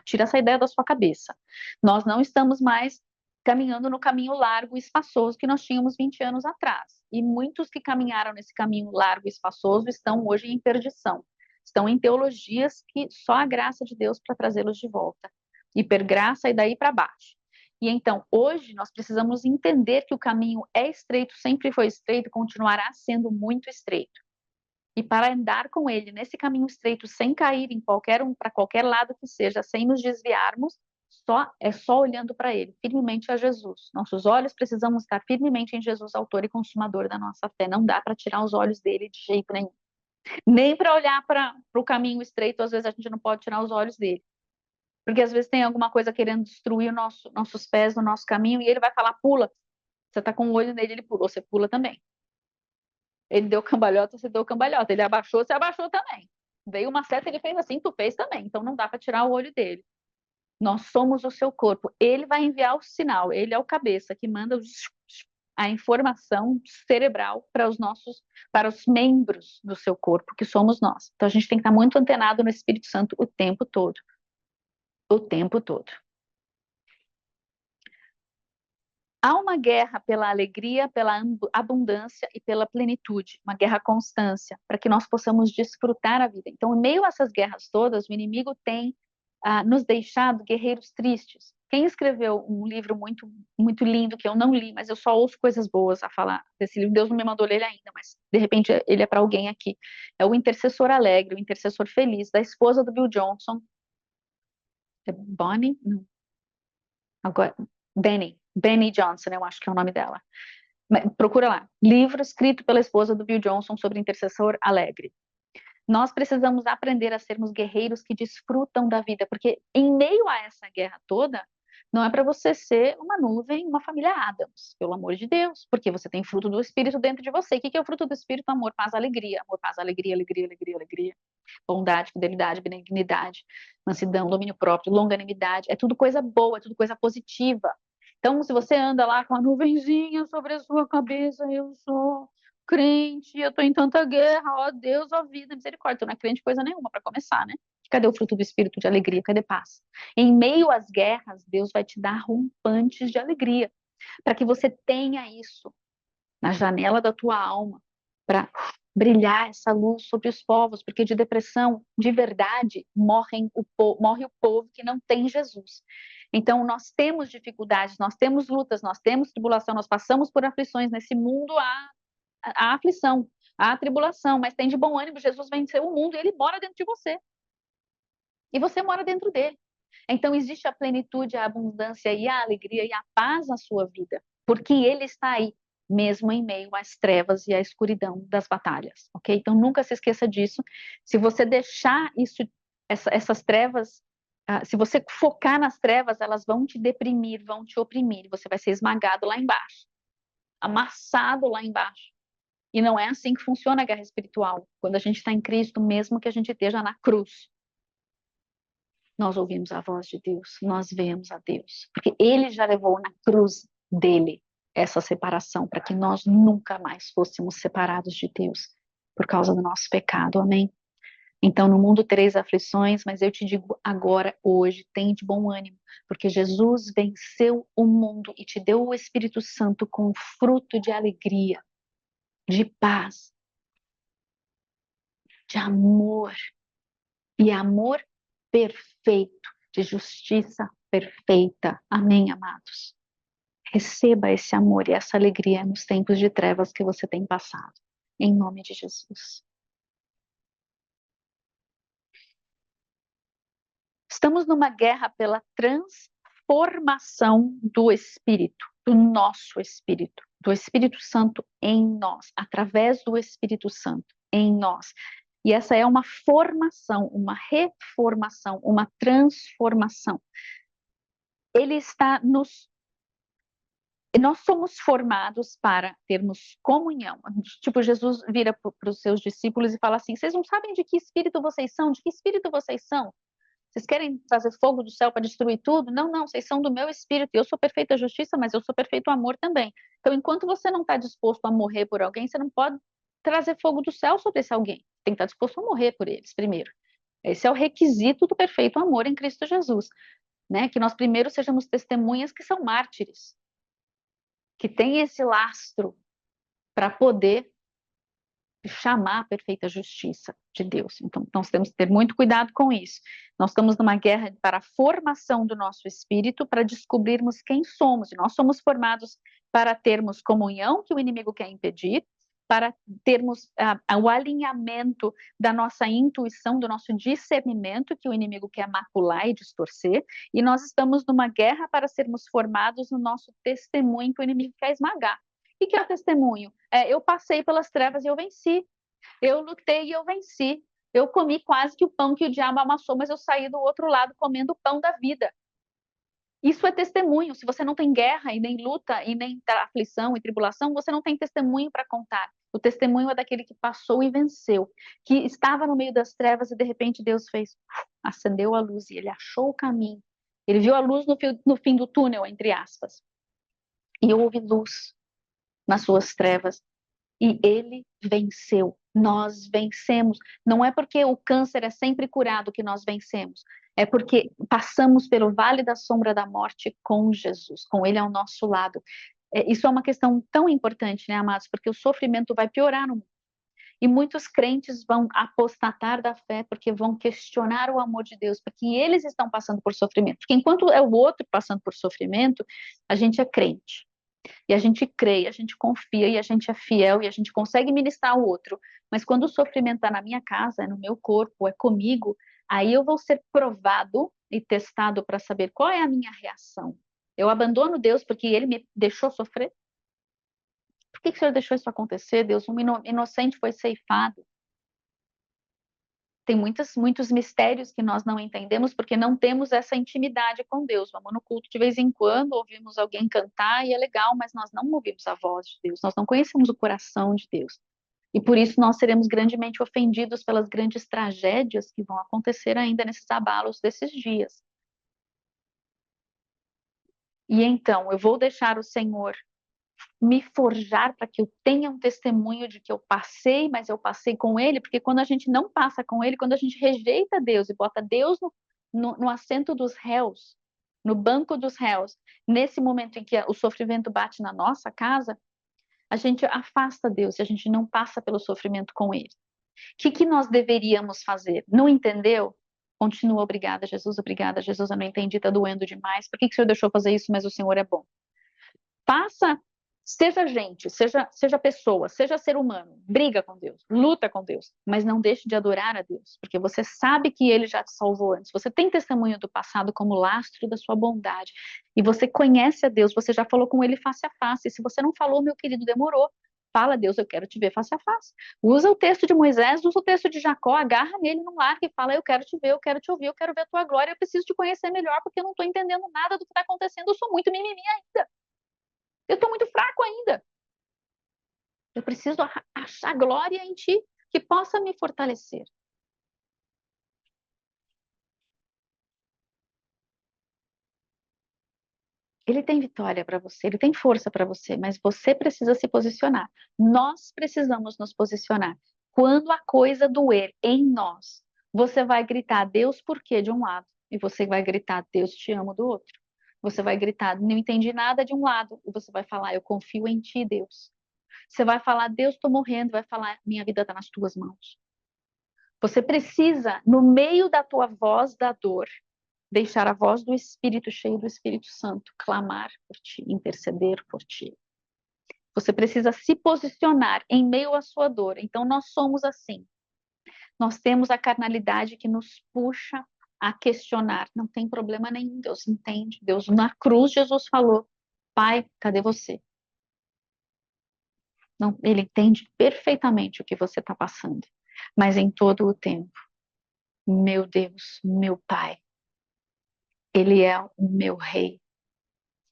tira essa ideia da sua cabeça. Nós não estamos mais caminhando no caminho largo e espaçoso que nós tínhamos 20 anos atrás. E muitos que caminharam nesse caminho largo e espaçoso estão hoje em perdição. Estão em teologias que só a graça de Deus para trazê-los de volta. Hipergraça e daí para baixo. E então, hoje, nós precisamos entender que o caminho é estreito, sempre foi estreito e continuará sendo muito estreito. E para andar com ele nesse caminho estreito, sem cair em para qualquer lado que seja, sem nos desviarmos, é só olhando para ele, firmemente a Jesus. Nossos olhos precisam estar firmemente em Jesus, autor e consumador da nossa fé. Não dá para tirar os olhos dele de jeito nenhum. Nem para olhar para o caminho estreito, às vezes a gente não pode tirar os olhos dele. Porque às vezes tem alguma coisa querendo destruir nossos pés no nosso caminho, e ele vai falar, pula. Você tá com o olho nele, ele pulou, você pula também. Ele deu cambalhota, você deu cambalhota. Ele abaixou, você abaixou também. Veio uma seta, ele fez assim, tu fez também. Então não dá para tirar o olho dele. Nós somos o seu corpo. Ele vai enviar o sinal. Ele é o cabeça que manda a informação cerebral para os membros do seu corpo, que somos nós. Então a gente tem que estar muito antenado no Espírito Santo o tempo todo. O tempo todo. Há uma guerra pela alegria, pela abundância e pela plenitude, uma guerra constância, para que nós possamos desfrutar a vida. Então, em meio a essas guerras todas, o inimigo tem nos deixado guerreiros tristes. Quem escreveu um livro muito, muito lindo, que eu não li, mas eu só ouço coisas boas a falar desse livro, Deus não me mandou ler ele ainda, mas de repente ele é para alguém aqui. É O Intercessor Alegre, O Intercessor Feliz, da esposa do Bill Johnson. É Bonnie? Não. Agora, Benny Johnson, eu acho que é o nome dela. Procura lá. Livro escrito pela esposa do Bill Johnson sobre intercessor alegre. Nós precisamos aprender a sermos guerreiros que desfrutam da vida, porque em meio a essa guerra toda, não é para você ser uma nuvem, uma família Adams, pelo amor de Deus, porque você tem fruto do Espírito dentro de você. O que é o fruto do Espírito? Amor, paz, alegria. Amor, paz, alegria, alegria, alegria, alegria. Bondade, fidelidade, benignidade, mansidão, domínio próprio, longanimidade. É tudo coisa boa, é tudo coisa positiva. Então, se você anda lá com a nuvenzinha sobre a sua cabeça, eu sou crente, eu estou em tanta guerra, ó Deus, ó vida, misericórdia, tu não é crente coisa nenhuma para começar, né? Cadê o fruto do Espírito de alegria? Cadê paz? Em meio às guerras, Deus vai te dar rompantes de alegria, para que você tenha isso na janela da tua alma, para brilhar essa luz sobre os povos, porque de depressão, de verdade, morre o povo que não tem Jesus. Então, nós temos dificuldades, nós temos lutas, nós temos tribulação, nós passamos por aflições nesse mundo, há aflição, há tribulação, mas tem de bom ânimo, Jesus venceu o mundo e ele mora dentro de você. E você mora dentro dele. Então, existe a plenitude, a abundância e a alegria e a paz na sua vida, porque ele está aí, mesmo em meio às trevas e à escuridão das batalhas, ok? Então, nunca se esqueça disso. Se você deixar isso, essas trevas, se você focar nas trevas, elas vão te deprimir, vão te oprimir, você vai ser esmagado lá embaixo, amassado lá embaixo. E não é assim que funciona a guerra espiritual. Quando a gente está em Cristo, mesmo que a gente esteja na cruz, nós ouvimos a voz de Deus, nós vemos a Deus, porque Ele já levou na cruz dele essa separação, para que nós nunca mais fôssemos separados de Deus por causa do nosso pecado, amém? Então, no mundo tereis aflições, mas eu te digo agora, hoje, tem de bom ânimo, porque Jesus venceu o mundo e te deu o Espírito Santo com fruto de alegria, de paz, de amor, e amor perfeito, de justiça perfeita. Amém, amados? Receba esse amor e essa alegria nos tempos de trevas que você tem passado. Em nome de Jesus. Estamos numa guerra pela transformação do Espírito, do nosso Espírito, do Espírito Santo em nós, através do Espírito Santo em nós. E essa é uma formação, uma reformação, uma transformação. Ele está nos. Nós somos formados para termos comunhão. Tipo, Jesus vira para os seus discípulos e fala assim: vocês não sabem de que espírito vocês são? De que espírito vocês são? Vocês querem trazer fogo do céu para destruir tudo? Não, não, vocês são do meu espírito. Eu sou perfeita justiça, mas eu sou perfeito amor também. Então, enquanto você não está disposto a morrer por alguém, você não pode trazer fogo do céu sobre esse alguém. Tem que estar disposto a morrer por eles primeiro. Esse é o requisito do perfeito amor em Cristo Jesus, né? Que nós primeiro sejamos testemunhas que são mártires, que têm esse lastro para poder chamar a perfeita justiça de Deus. Então, nós temos que ter muito cuidado com isso. Nós estamos numa guerra para a formação do nosso espírito, para descobrirmos quem somos. E nós somos formados para termos comunhão, que o inimigo quer impedir, para termos o alinhamento da nossa intuição, do nosso discernimento, que o inimigo quer macular e distorcer. E nós estamos numa guerra para sermos formados no nosso testemunho, que o inimigo quer esmagar. O que é o testemunho? Eu passei pelas trevas e eu venci. Eu lutei e eu venci. Eu comi quase que o pão que o diabo amassou, mas eu saí do outro lado comendo o pão da vida. Isso é testemunho. Se você não tem guerra e nem luta e nem aflição e tribulação, você não tem testemunho para contar. O testemunho é daquele que passou e venceu, que estava no meio das trevas e de repente Deus fez, acendeu a luz e ele achou o caminho. Ele viu a luz no fim do túnel, entre aspas. E houve luz nas suas trevas. E ele venceu. Nós vencemos. Não é porque o câncer é sempre curado que nós vencemos. É porque passamos pelo vale da sombra da morte com Jesus, com ele ao nosso lado. Isso é uma questão tão importante, né, amados? Porque o sofrimento vai piorar no mundo. E muitos crentes vão apostatar da fé porque vão questionar o amor de Deus, porque eles estão passando por sofrimento. Porque enquanto é o outro passando por sofrimento, a gente é crente. E a gente crê, a gente confia, e a gente é fiel, e a gente consegue ministrar o outro. Mas quando o sofrimento está na minha casa, é no meu corpo, é comigo, aí eu vou ser provado e testado para saber qual é a minha reação. Eu abandono Deus porque Ele me deixou sofrer? Por que o Senhor deixou isso acontecer, Deus? Um inocente foi ceifado. Tem muitos mistérios que nós não entendemos porque não temos essa intimidade com Deus. Vamos no culto de vez em quando, ouvimos alguém cantar e é legal, mas nós não ouvimos a voz de Deus, nós não conhecemos o coração de Deus. E por isso nós seremos grandemente ofendidos pelas grandes tragédias que vão acontecer ainda nesses abalos desses dias. E então, eu vou deixar o Senhor me forjar para que eu tenha um testemunho de que eu passei, mas eu passei com Ele, porque quando a gente não passa com Ele, quando a gente rejeita Deus e bota Deus no assento dos réus, no banco dos réus, nesse momento em que o sofrimento bate na nossa casa, a gente afasta Deus e a gente não passa pelo sofrimento com Ele. O que nós deveríamos fazer? Não entendeu? Continua, obrigada, Jesus, eu não entendi, está doendo demais. Por que o Senhor deixou fazer isso, mas o Senhor é bom? Passa, seja gente, seja pessoa, seja ser humano, briga com Deus, luta com Deus, mas não deixe de adorar a Deus, porque você sabe que Ele já te salvou antes, você tem testemunho do passado como lastro da sua bondade, e você conhece a Deus, você já falou com Ele face a face, e se você não falou, meu querido, demorou. Fala, Deus, eu quero te ver face a face. Usa o texto de Moisés, usa o texto de Jacó, agarra nele, não larga e fala, eu quero te ver, eu quero te ouvir, eu quero ver a tua glória, eu preciso te conhecer melhor, porque eu não estou entendendo nada do que está acontecendo, eu sou muito mimimi ainda. Eu estou muito fraco ainda. Eu preciso achar glória em ti que possa me fortalecer. Ele tem vitória para você, ele tem força para você, mas você precisa se posicionar. Nós precisamos nos posicionar. Quando a coisa doer em nós, você vai gritar Deus por quê de um lado e você vai gritar Deus te amo do outro. Você vai gritar não entendi nada de um lado e você vai falar eu confio em ti, Deus. Você vai falar Deus estou morrendo, vai falar minha vida está nas tuas mãos. Você precisa, no meio da tua voz da dor, deixar a voz do Espírito cheio do Espírito Santo clamar por ti, interceder por ti. Você precisa se posicionar em meio à sua dor. Então nós somos assim. Nós temos a carnalidade que nos puxa a questionar. Não tem problema nenhum, Deus entende. Deus na cruz Jesus falou: Pai, cadê você? Não, ele entende perfeitamente o que você está passando. Mas em todo o tempo, meu Deus, meu Pai, Ele é o meu Rei,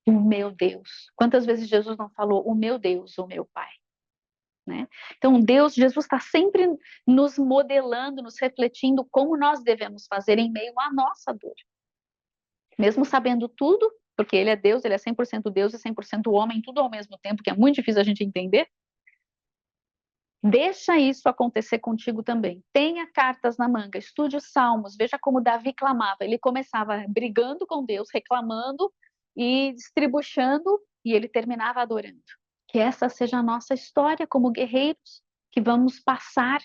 o meu Deus. Quantas vezes Jesus não falou o meu Deus, o meu Pai? Né? Então, Jesus está sempre nos modelando, nos refletindo como nós devemos fazer em meio à nossa dor. Mesmo sabendo tudo, porque Ele é Deus, Ele é 100% Deus e 100% homem, tudo ao mesmo tempo, que é muito difícil a gente entender. Deixa isso acontecer contigo também. Tenha cartas na manga, estude os salmos, veja como Davi clamava. Ele começava brigando com Deus, reclamando e distribuindo, e ele terminava adorando. Que essa seja a nossa história como guerreiros, que vamos passar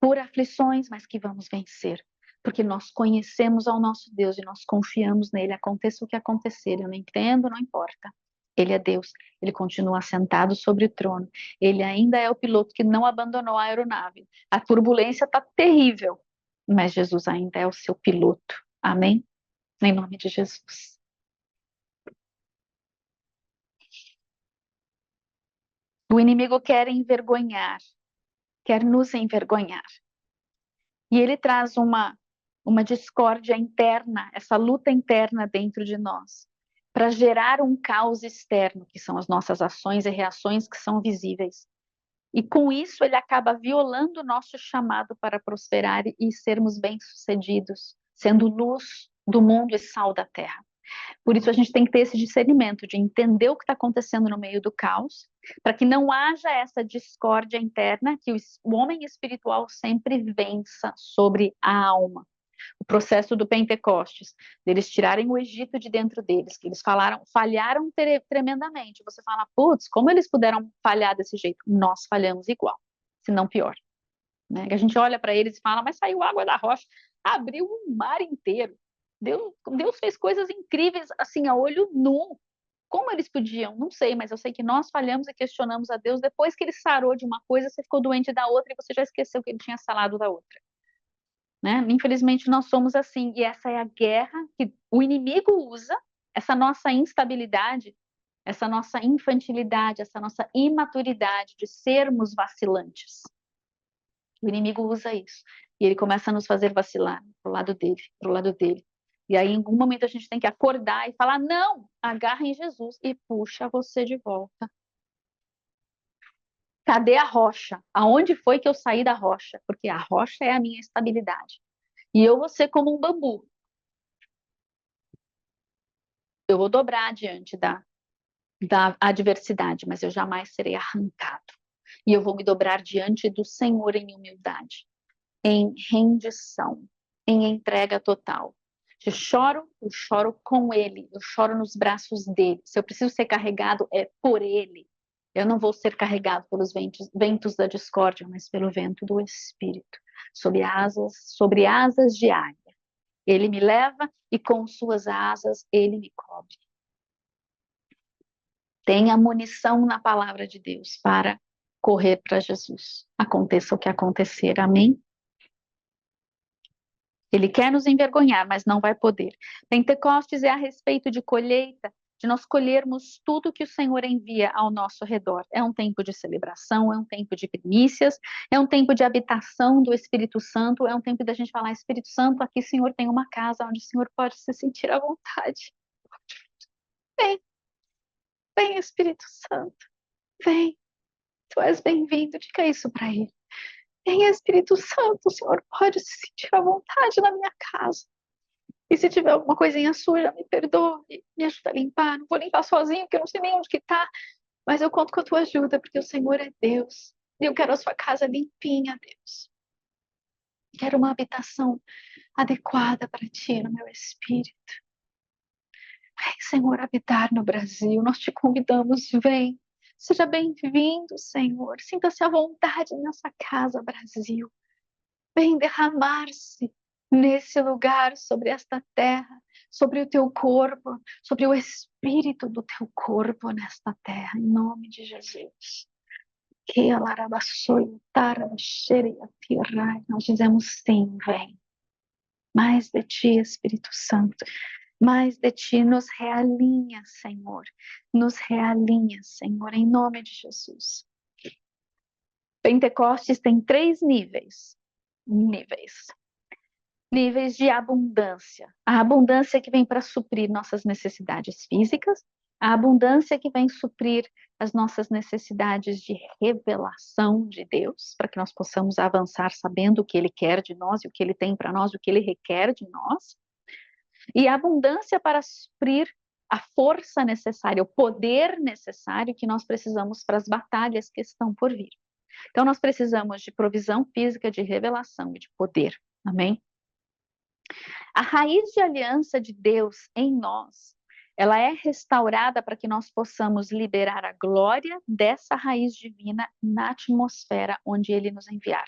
por aflições, mas que vamos vencer. Porque nós conhecemos ao nosso Deus e nós confiamos nele, aconteça o que acontecer. Eu não entendo, não importa. Ele é Deus, ele continua sentado sobre o trono. Ele ainda é o piloto que não abandonou a aeronave. A turbulência está terrível, mas Jesus ainda é o seu piloto. Amém? Em nome de Jesus. O inimigo quer envergonhar, quer nos envergonhar. E ele traz uma discórdia interna, essa luta interna dentro de nós, para gerar um caos externo, que são as nossas ações e reações que são visíveis. E com isso ele acaba violando o nosso chamado para prosperar e sermos bem-sucedidos, sendo luz do mundo e sal da terra. Por isso a gente tem que ter esse discernimento de entender o que está acontecendo no meio do caos, para que não haja essa discórdia interna, que o homem espiritual sempre vença sobre a alma. O processo do Pentecostes, deles tirarem o Egito de dentro deles, que eles falharam tremendamente. Você fala, putz, como eles puderam falhar desse jeito? Nós falhamos igual, se não pior. Né? A gente olha para eles e fala, mas saiu água da rocha, abriu um mar inteiro. Deus fez coisas incríveis, assim, a olho nu. Como eles podiam? Não sei, mas eu sei que nós falhamos e questionamos a Deus. Depois que ele sarou de uma coisa, você ficou doente da outra e você já esqueceu que ele tinha sarado da outra. Né? Infelizmente, nós somos assim. E essa é a guerra que o inimigo usa, essa nossa instabilidade, essa nossa infantilidade, essa nossa imaturidade de sermos vacilantes. O inimigo usa isso. E ele começa a nos fazer vacilar pro lado dele, pro lado dele. E aí, em algum momento, a gente tem que acordar e falar, não, agarra em Jesus e puxa você de volta. Cadê a rocha? Aonde foi que eu saí da rocha? Porque a rocha é a minha estabilidade. E eu vou ser como um bambu. Eu vou dobrar diante da adversidade, mas eu jamais serei arrancado. E eu vou me dobrar diante do Senhor em humildade, em rendição, em entrega total. Eu choro com Ele, eu choro nos braços dele. Se eu preciso ser carregado, é por Ele. Eu não vou ser carregado pelos ventos da discórdia, mas pelo vento do Espírito, sobre asas de águia. Ele me leva e com suas asas ele me cobre. Tenha munição na palavra de Deus para correr para Jesus. Aconteça o que acontecer. Amém? Ele quer nos envergonhar, mas não vai poder. Pentecostes é a respeito de colheita, de nós colhermos tudo que o Senhor envia ao nosso redor. É um tempo de celebração, é um tempo de primícias, é um tempo de habitação do Espírito Santo, é um tempo da gente falar, Espírito Santo, aqui, Senhor, tem uma casa onde o Senhor pode se sentir à vontade. Vem, vem, Espírito Santo, vem. Tu és bem-vindo, diga isso para ele. Vem, Espírito Santo, o Senhor pode se sentir à vontade na minha casa. E se tiver alguma coisinha suja, me perdoe, me ajuda a limpar. Não vou limpar sozinho, porque eu não sei nem onde que tá, mas eu conto com a tua ajuda, porque o Senhor é Deus. E eu quero a sua casa limpinha, Deus. Quero uma habitação adequada para ti, no meu espírito. Vem, Senhor, habitar no Brasil. Nós te convidamos, vem. Seja bem-vindo, Senhor. Sinta-se à vontade nessa casa, Brasil. Vem derramar-se nesse lugar, sobre esta terra, sobre o teu corpo, sobre o espírito do teu corpo nesta terra, em nome de Jesus. Nós dizemos sim, vem. Mais de ti, Espírito Santo. Mais de ti, nos realinha, Senhor. Nos realinha, Senhor, em nome de Jesus. Pentecostes tem 3 níveis. Níveis de abundância. A abundância que vem para suprir nossas necessidades físicas, a abundância que vem suprir as nossas necessidades de revelação de Deus, para que nós possamos avançar sabendo o que Ele quer de nós, e o que Ele tem para nós, o que Ele requer de nós. E a abundância para suprir a força necessária, o poder necessário que nós precisamos para as batalhas que estão por vir. Então, nós precisamos de provisão física, de revelação e de poder. Amém? A raiz de aliança de Deus em nós, ela é restaurada para que nós possamos liberar a glória dessa raiz divina na atmosfera onde Ele nos enviar.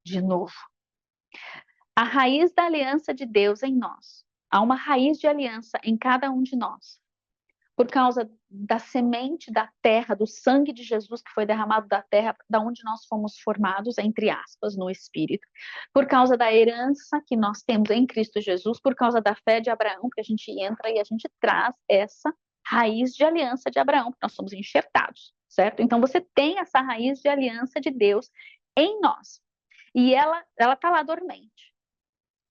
De novo. A raiz da aliança de Deus em nós. Há uma raiz de aliança em cada um de nós. Por causa da semente da terra, do sangue de Jesus que foi derramado da terra, da onde nós fomos formados, entre aspas, no Espírito. Por causa da herança que nós temos em Cristo Jesus, por causa da fé de Abraão, que a gente entra e a gente traz essa raiz de aliança de Abraão, porque nós somos enxertados, certo? Então você tem essa raiz de aliança de Deus em nós. e ela está lá dormente.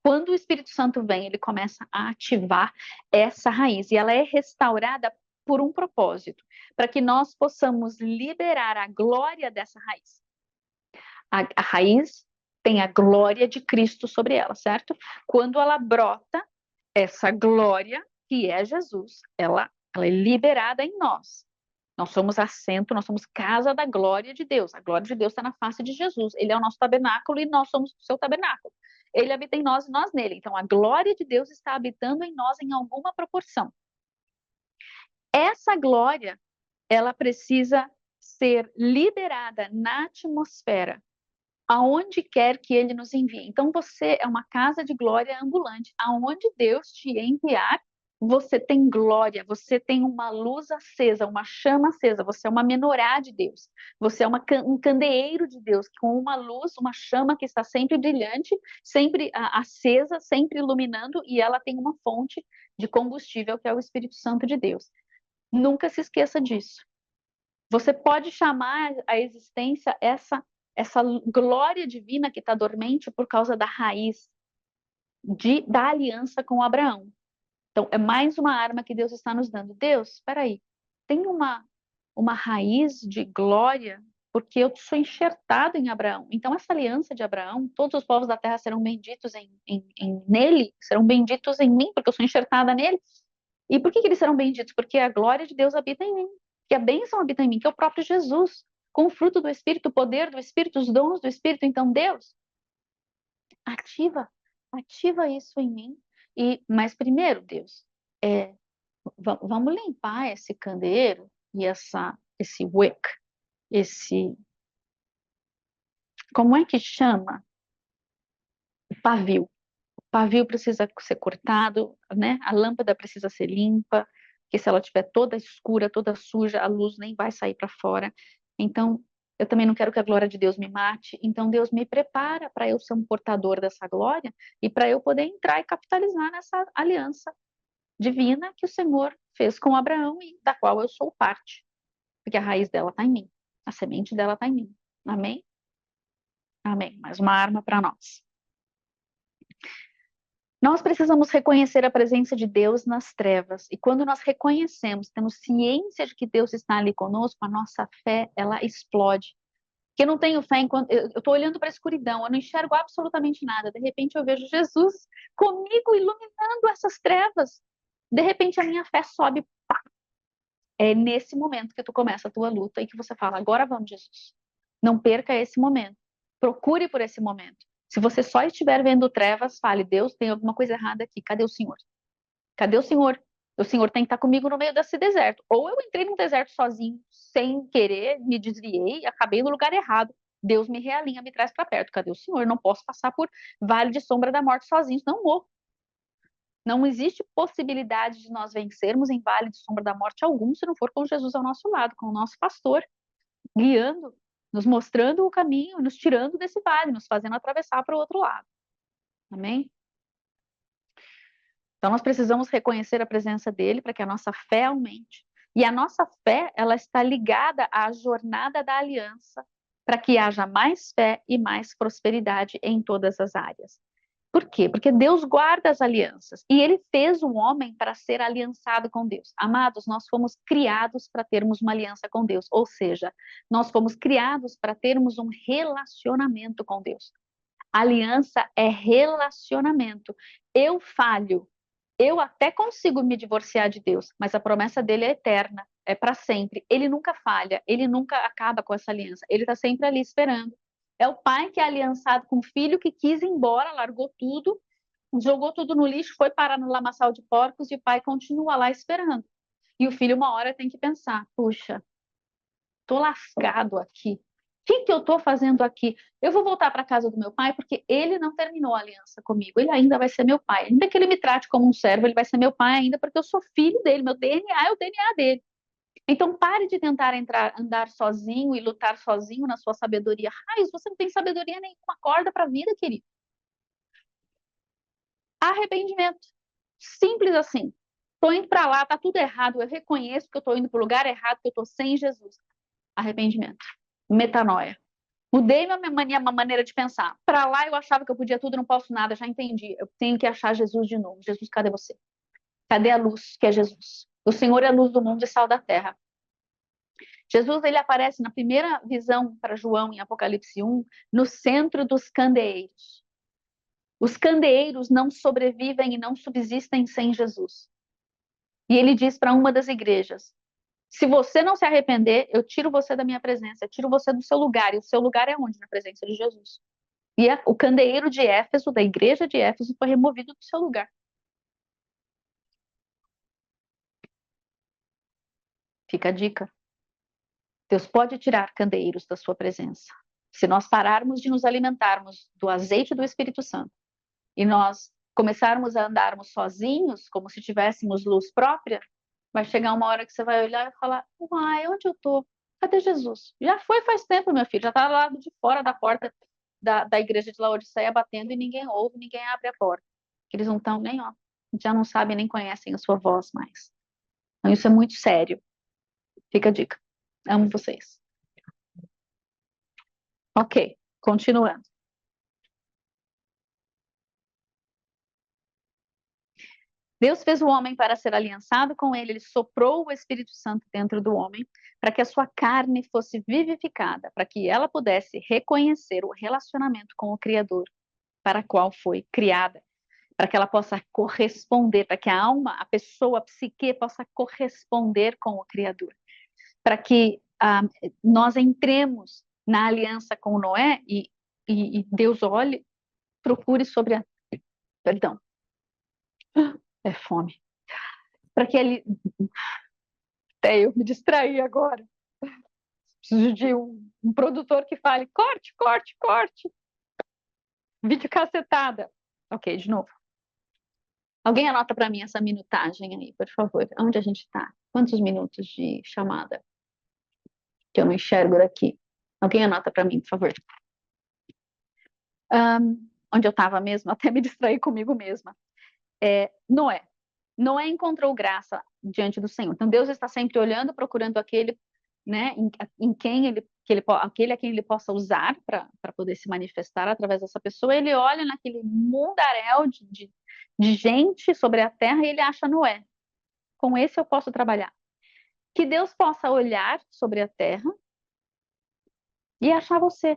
Quando o Espírito Santo vem, ele começa a ativar essa raiz, e ela é restaurada por um propósito, para que nós possamos liberar a glória dessa raiz. A raiz tem a glória de Cristo sobre ela, certo? Quando ela brota, essa glória, que é Jesus, ela é liberada em nós. Nós somos assento, nós somos casa da glória de Deus. A glória de Deus está na face de Jesus. Ele é o nosso tabernáculo e nós somos o seu tabernáculo. Ele habita em nós e nós nele. Então, a glória de Deus está habitando em nós em alguma proporção. Essa glória, ela precisa ser liberada na atmosfera, aonde quer que ele nos envie. Então, você é uma casa de glória ambulante. Aonde Deus te enviar, você tem glória, você tem uma luz acesa, uma chama acesa, você é uma menorá de Deus, você é um candeeiro de Deus, com uma luz, uma chama que está sempre brilhante, sempre acesa, sempre iluminando, e ela tem uma fonte de combustível, que é o Espírito Santo de Deus. Nunca se esqueça disso. Você pode chamar a existência essa glória divina que está dormente por causa da raiz da aliança com Abraão. Então, é mais uma arma que Deus está nos dando. Deus, espera aí, tem uma raiz de glória, porque eu sou enxertado em Abraão. Então, essa aliança de Abraão, todos os povos da terra serão benditos nele, serão benditos em mim, porque eu sou enxertada nele. E por que eles serão benditos? Porque a glória de Deus habita em mim, que a bênção habita em mim, que é o próprio Jesus, com o fruto do Espírito, o poder do Espírito, os dons do Espírito. Então, Deus, ativa isso em mim. Mas primeiro, Deus, vamos limpar esse candeeiro e esse wick, como é que chama? O pavio. O pavio precisa ser cortado, né? A lâmpada precisa ser limpa, porque se ela estiver toda escura, toda suja, a luz nem vai sair para fora. Então, eu também não quero que a glória de Deus me mate. Então, Deus me prepara para eu ser um portador dessa glória e para eu poder entrar e capitalizar nessa aliança divina que o Senhor fez com Abraão e da qual eu sou parte, porque a raiz dela está em mim, a semente dela está em mim. Amém? Amém. Mais uma arma para nós. Nós precisamos reconhecer a presença de Deus nas trevas. E quando nós reconhecemos, temos ciência de que Deus está ali conosco, a nossa fé, ela explode. Porque eu não tenho fé enquanto eu estou olhando para a escuridão, eu não enxergo absolutamente nada. De repente eu vejo Jesus comigo iluminando essas trevas. De repente a minha fé sobe. Pá. É nesse momento que tu começa a tua luta e que você fala: agora vamos, Jesus. Não perca esse momento. Procure por esse momento. Se você só estiver vendo trevas, fale: Deus, tem alguma coisa errada aqui. Cadê o Senhor? Cadê o Senhor? O Senhor tem que estar comigo no meio desse deserto. Ou eu entrei num deserto sozinho, sem querer, me desviei, acabei no lugar errado. Deus me realinha, me traz para perto. Cadê o Senhor? Não posso passar por vale de sombra da morte sozinho, senão morro. Não existe possibilidade de nós vencermos em vale de sombra da morte algum se não for com Jesus ao nosso lado, com o nosso pastor, guiando, nos mostrando o caminho, nos tirando desse vale, nos fazendo atravessar para o outro lado. Amém? Então, nós precisamos reconhecer a presença dele para que a nossa fé aumente. E a nossa fé, ela está ligada à jornada da aliança, para que haja mais fé e mais prosperidade em todas as áreas. Por quê? Porque Deus guarda as alianças e ele fez um homem para ser aliançado com Deus. Amados, nós fomos criados para termos uma aliança com Deus, ou seja, nós fomos criados para termos um relacionamento com Deus. Aliança é relacionamento. Eu falho, eu até consigo me divorciar de Deus, mas a promessa dele é eterna, é para sempre. Ele nunca falha, ele nunca acaba com essa aliança, ele está sempre ali esperando. É o pai que é aliançado com o filho que quis ir embora, largou tudo, jogou tudo no lixo, foi parar no lamaçal de porcos e o pai continua lá esperando. E o filho, uma hora, tem que pensar: puxa, tô lascado aqui. O que eu tô fazendo aqui? Eu vou voltar para casa do meu pai porque ele não terminou a aliança comigo. Ele ainda vai ser meu pai. Ainda que ele me trate como um servo, ele vai ser meu pai ainda porque eu sou filho dele. Meu DNA é o DNA dele. Então, pare de tentar andar sozinho e lutar sozinho na sua sabedoria. Raios, você não tem sabedoria nenhuma. Acorda para a vida, querido. Arrependimento. Simples assim. Estou indo para lá, tá tudo errado. Eu reconheço que eu estou indo para o lugar errado, que eu estou sem Jesus. Arrependimento. Metanoia. Mudei minha maneira de pensar. Para lá eu achava que eu podia tudo, não posso nada, já entendi. Eu tenho que achar Jesus de novo. Jesus, cadê você? Cadê a luz que é Jesus? O Senhor é a luz do mundo e sal da terra. Jesus, ele aparece na primeira visão para João em Apocalipse 1, no centro dos candeeiros. Os candeeiros não sobrevivem e não subsistem sem Jesus. E ele diz para uma das igrejas: se você não se arrepender, eu tiro você da minha presença, eu tiro você do seu lugar. E o seu lugar é onde? Na presença de Jesus. E o candeeiro de Éfeso, da igreja de Éfeso, foi removido do seu lugar. Fica a dica. Deus pode tirar candeeiros da sua presença. Se nós pararmos de nos alimentarmos do azeite do Espírito Santo e nós começarmos a andarmos sozinhos, como se tivéssemos luz própria, vai chegar uma hora que você vai olhar e falar: uai, onde eu tô? Cadê Jesus? Já foi faz tempo, meu filho, já está lá de fora da porta da igreja de Laodiceia batendo e ninguém ouve, ninguém abre a porta. Eles não estão nem, ó, já não sabem nem conhecem a sua voz mais. Então isso é muito sério. Fica a dica. Amo vocês. Ok, continuando. Deus fez o homem para ser aliançado com ele soprou o Espírito Santo dentro do homem, para que a sua carne fosse vivificada, para que ela pudesse reconhecer o relacionamento com o Criador, para o qual foi criada, para que ela possa corresponder, para que a alma, a pessoa, a psique possa corresponder com o Criador, para que nós entremos na aliança com Noé e Deus olhe, procure sobre a. Perdão, é fome. Para que ele. Até eu me distraí agora. Preciso de um produtor que fale: corte, corte, corte. Vídeo cacetada. Ok, de novo. Alguém anota para mim essa minutagem aí, por favor. Onde a gente está? Quantos minutos de chamada? Que eu não enxergo daqui. Alguém anota para mim, por favor. Onde eu estava mesmo? Até me distraí comigo mesma. Noé. Noé encontrou graça diante do Senhor. Então Deus está sempre olhando, procurando aquele, né, em quem aquele a quem ele possa usar para poder se manifestar através dessa pessoa. Ele olha naquele mundaréu de gente sobre a terra e ele acha Noé. Com esse eu posso trabalhar. Que Deus possa olhar sobre a terra e achar você.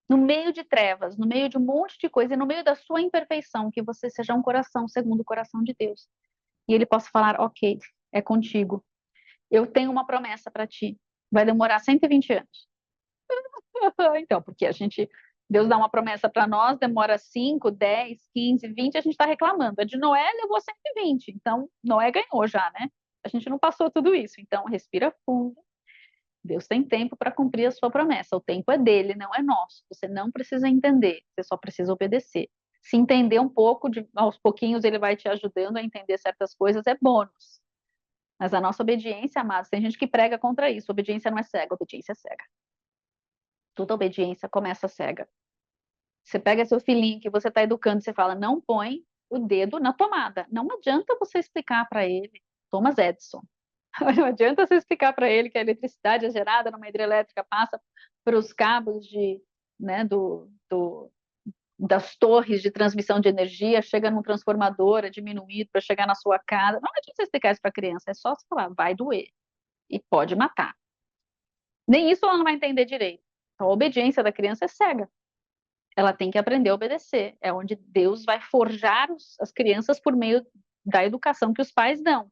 No meio de trevas, no meio de um monte de coisa, e no meio da sua imperfeição, que você seja um coração segundo o coração de Deus. E ele possa falar: ok, é contigo. Eu tenho uma promessa para ti. Vai demorar 120 anos. Então, porque Deus dá uma promessa para nós, demora 5, 10, 15, 20, a gente está reclamando. A de Noé levou 120, então Noé ganhou já, né? A gente não passou tudo isso. Então, respira fundo. Deus tem tempo para cumprir a sua promessa. O tempo é dele, não é nosso. Você não precisa entender, você só precisa obedecer. Se entender um pouco, aos pouquinhos ele vai te ajudando a entender certas coisas, é bônus. Mas a nossa obediência, amados, tem gente que prega contra isso. Obediência não é cega, obediência é cega. Toda obediência começa cega. Você pega seu filhinho que você está educando, você fala: não põe o dedo na tomada. Não adianta você explicar para ele, Thomas Edison. Não adianta você explicar para ele que a eletricidade é gerada numa hidrelétrica, passa para os cabos né, das torres de transmissão de energia, chega num transformador, é diminuído para chegar na sua casa. Não adianta você explicar isso para a criança, é só você falar: vai doer e pode matar. Nem isso ela não vai entender direito. Então, a obediência da criança é cega. Ela tem que aprender a obedecer. É onde Deus vai forjar as crianças por meio da educação que os pais dão.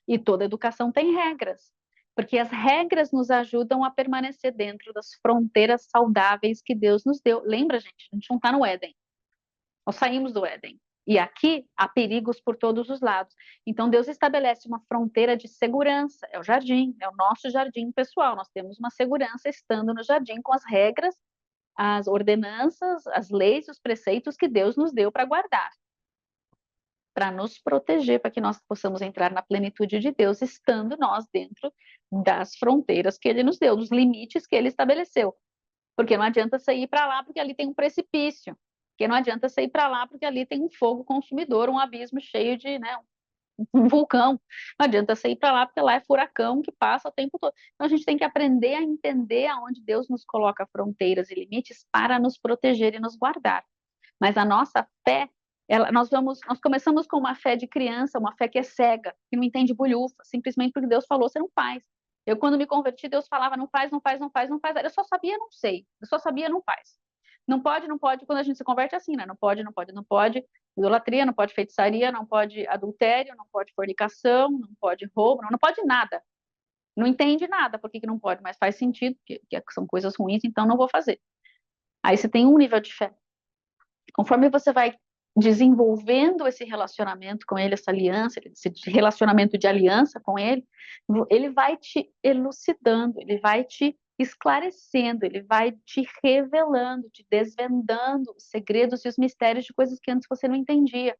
E toda educação tem regras, porque as regras nos ajudam a permanecer dentro das fronteiras saudáveis que Deus nos deu. Lembra, gente? A gente não está no Éden. Nós saímos do Éden. E aqui há perigos por todos os lados. Então Deus estabelece uma fronteira de segurança. É o jardim, é o nosso jardim pessoal. Nós temos uma segurança estando no jardim com as regras, as ordenanças, as leis, os preceitos que Deus nos deu para guardar, para nos proteger, para que nós possamos entrar na plenitude de Deus, estando nós dentro das fronteiras que Ele nos deu, dos limites que Ele estabeleceu. Porque não adianta você ir para lá porque ali tem um precipício. Porque não adianta você ir para lá porque ali tem um fogo consumidor, um abismo cheio de, né, um vulcão. Não adianta você ir para lá, porque lá é furacão que passa o tempo todo. Então a gente tem que aprender a entender aonde Deus nos coloca fronteiras e limites para nos proteger e nos guardar. Mas a nossa fé, nós começamos com uma fé de criança, uma fé que é cega, que não entende bolhufa, simplesmente porque Deus falou, você não faz. Eu, quando me converti, Deus falava, não faz, não faz, não faz, não faz. Eu só sabia, não sei. Eu só sabia, não faz. Não pode, não pode. Quando a gente se converte é assim, né? Não pode, não pode, não pode. Idolatria, não pode feitiçaria, não pode adultério, não pode fornicação, não pode roubo, não pode nada. Não entende nada, por que que não pode? Mas faz sentido, que são coisas ruins, então não vou fazer. Aí você tem um nível de fé. Conforme você vai desenvolvendo esse relacionamento com ele, essa aliança, esse relacionamento de aliança com ele, ele vai te elucidando, ele vai te esclarecendo, ele vai te revelando, te desvendando os segredos e os mistérios de coisas que antes você não entendia.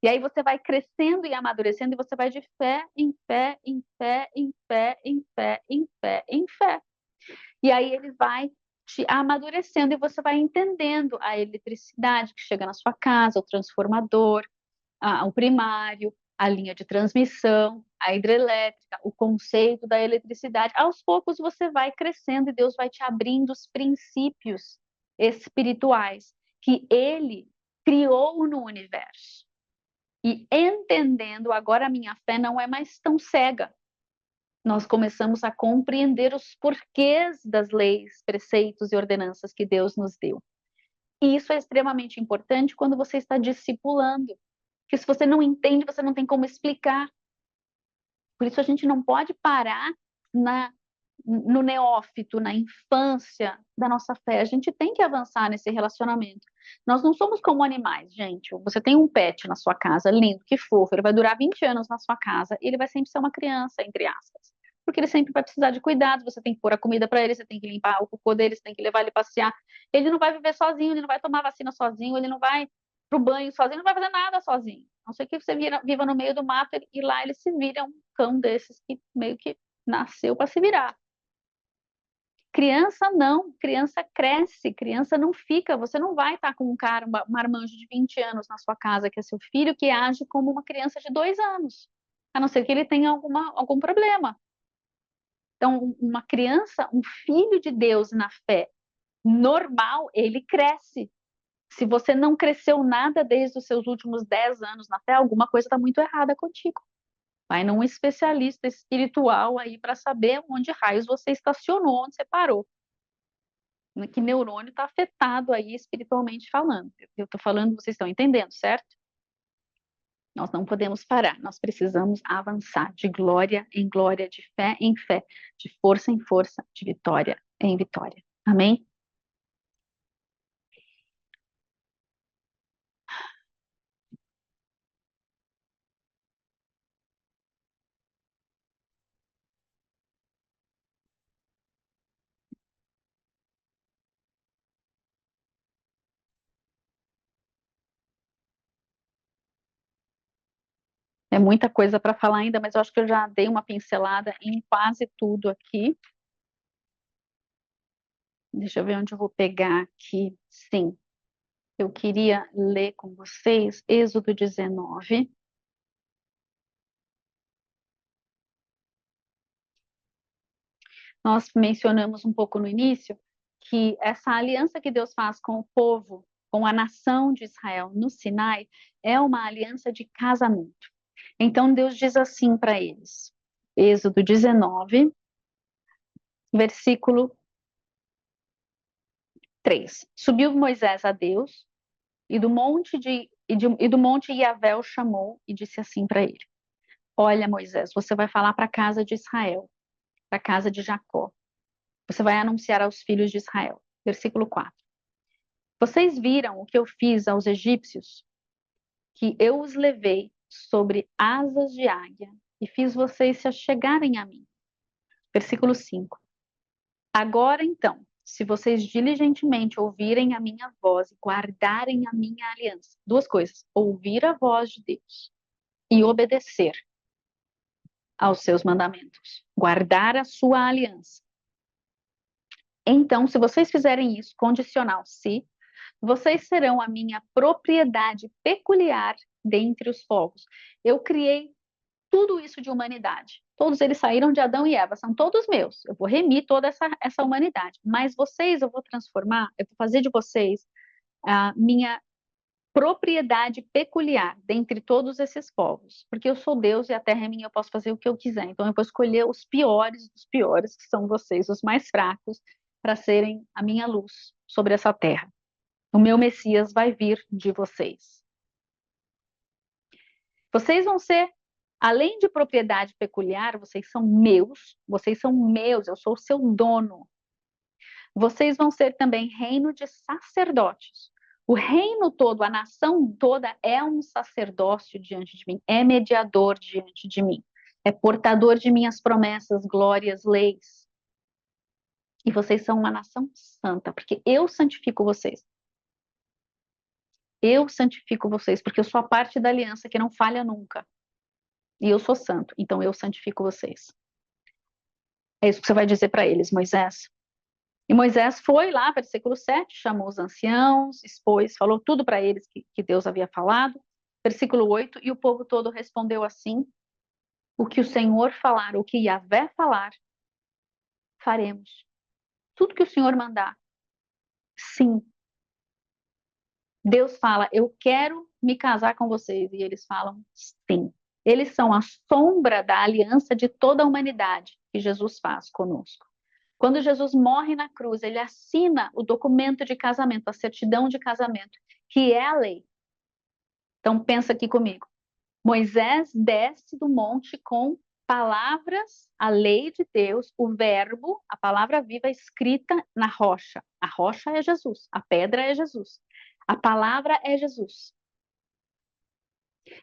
E aí você vai crescendo e amadurecendo, e você vai de fé em fé, em fé, em fé, em fé, em fé, em fé. E aí ele vai te amadurecendo e você vai entendendo a eletricidade que chega na sua casa, o transformador, o primário, a linha de transmissão, a hidrelétrica, o conceito da eletricidade. Aos poucos você vai crescendo e Deus vai te abrindo os princípios espirituais que ele criou no universo. E entendendo, agora a minha fé não é mais tão cega. Nós começamos a compreender os porquês das leis, preceitos e ordenanças que Deus nos deu. E isso é extremamente importante quando você está discipulando, porque se você não entende, você não tem como explicar. Por isso a gente não pode parar no neófito, na infância da nossa fé. A gente tem que avançar nesse relacionamento. Nós não somos como animais, gente. Você tem um pet na sua casa, lindo, que fofo, ele vai durar 20 anos na sua casa e ele vai sempre ser uma criança, entre aspas. Porque ele sempre vai precisar de cuidados, você tem que pôr a comida para ele, você tem que limpar o cocô dele, você tem que levar ele passear. Ele não vai viver sozinho, ele não vai tomar vacina sozinho, ele não vai pro banho sozinho, não vai fazer nada sozinho. A não ser que você viva no meio do mato e lá ele se vira um cão desses que meio que nasceu para se virar. Criança não, criança cresce, criança não fica, você não vai estar com um cara, um marmanjo de 20 anos na sua casa, que é seu filho, que age como uma criança de 2 anos, a não ser que ele tenha algum problema. Então, uma criança, um filho de Deus na fé normal, ele cresce. Se você não cresceu nada desde os seus últimos 10 anos na fé, alguma coisa está muito errada contigo. Vai num especialista espiritual aí para saber onde raios você estacionou, onde você parou. Que neurônio está afetado aí espiritualmente falando. Eu estou falando, vocês estão entendendo, certo? Nós não podemos parar, nós precisamos avançar de glória em glória, de fé em fé, de força em força, de vitória em vitória. Amém? É muita coisa para falar ainda, mas eu acho que eu já dei uma pincelada em quase tudo aqui. Deixa eu ver onde eu vou pegar aqui. Sim, eu queria ler com vocês Êxodo 19. Nós mencionamos um pouco no início que essa aliança que Deus faz com o povo, com a nação de Israel no Sinai, é uma aliança de casamento. Então Deus diz assim para eles, Êxodo 19, versículo 3. Subiu Moisés a Deus e do monte Yahvé o chamou e disse assim para ele: Olha, Moisés, você vai falar para a casa de Israel, para a casa de Jacó. Você vai anunciar aos filhos de Israel. Versículo 4. Vocês viram o que eu fiz aos egípcios? Que eu os levei sobre asas de águia e fiz vocês se achegarem a mim. Versículo 5. Agora então, se vocês diligentemente ouvirem a minha voz e guardarem a minha aliança, duas coisas: ouvir a voz de Deus e obedecer aos seus mandamentos, guardar a sua aliança. Então, se vocês fizerem isso, condicional, se vocês serão a minha propriedade peculiar dentre os povos. Eu criei tudo isso de humanidade. Todos eles saíram de Adão e Eva, são todos meus. Eu vou remir toda essa humanidade. Mas vocês, eu vou transformar, eu vou fazer de vocês a minha propriedade peculiar dentre todos esses povos. Porque eu sou Deus e a terra é minha, eu posso fazer o que eu quiser. Então eu vou escolher os piores dos piores, que são vocês, os mais fracos, para serem a minha luz sobre essa terra. O meu Messias vai vir de vocês. Vocês vão ser, além de propriedade peculiar, vocês são meus, eu sou o seu dono. Vocês vão ser também reino de sacerdotes. O reino todo, a nação toda é um sacerdócio diante de mim, é mediador diante de mim, é portador de minhas promessas, glórias, leis. E vocês são uma nação santa, porque eu santifico vocês. Eu santifico vocês, porque eu sou a parte da aliança que não falha nunca. E eu sou santo, então eu santifico vocês. É isso que você vai dizer para eles, Moisés. E Moisés foi lá, versículo 7, chamou os anciãos, expôs, falou tudo para eles que Deus havia falado. Versículo 8, e o povo todo respondeu assim: o que o Senhor falar, o que Yahvé falar, faremos. Tudo que o Senhor mandar, sim. Deus fala, eu quero me casar com vocês, e eles falam, sim. Eles são a sombra da aliança de toda a humanidade que Jesus faz conosco. Quando Jesus morre na cruz, ele assina o documento de casamento, a certidão de casamento, que é a lei. Então pensa aqui comigo. Moisés desce do monte com palavras, a lei de Deus, o verbo, a palavra viva escrita na rocha. A rocha é Jesus, a pedra é Jesus. A palavra é Jesus.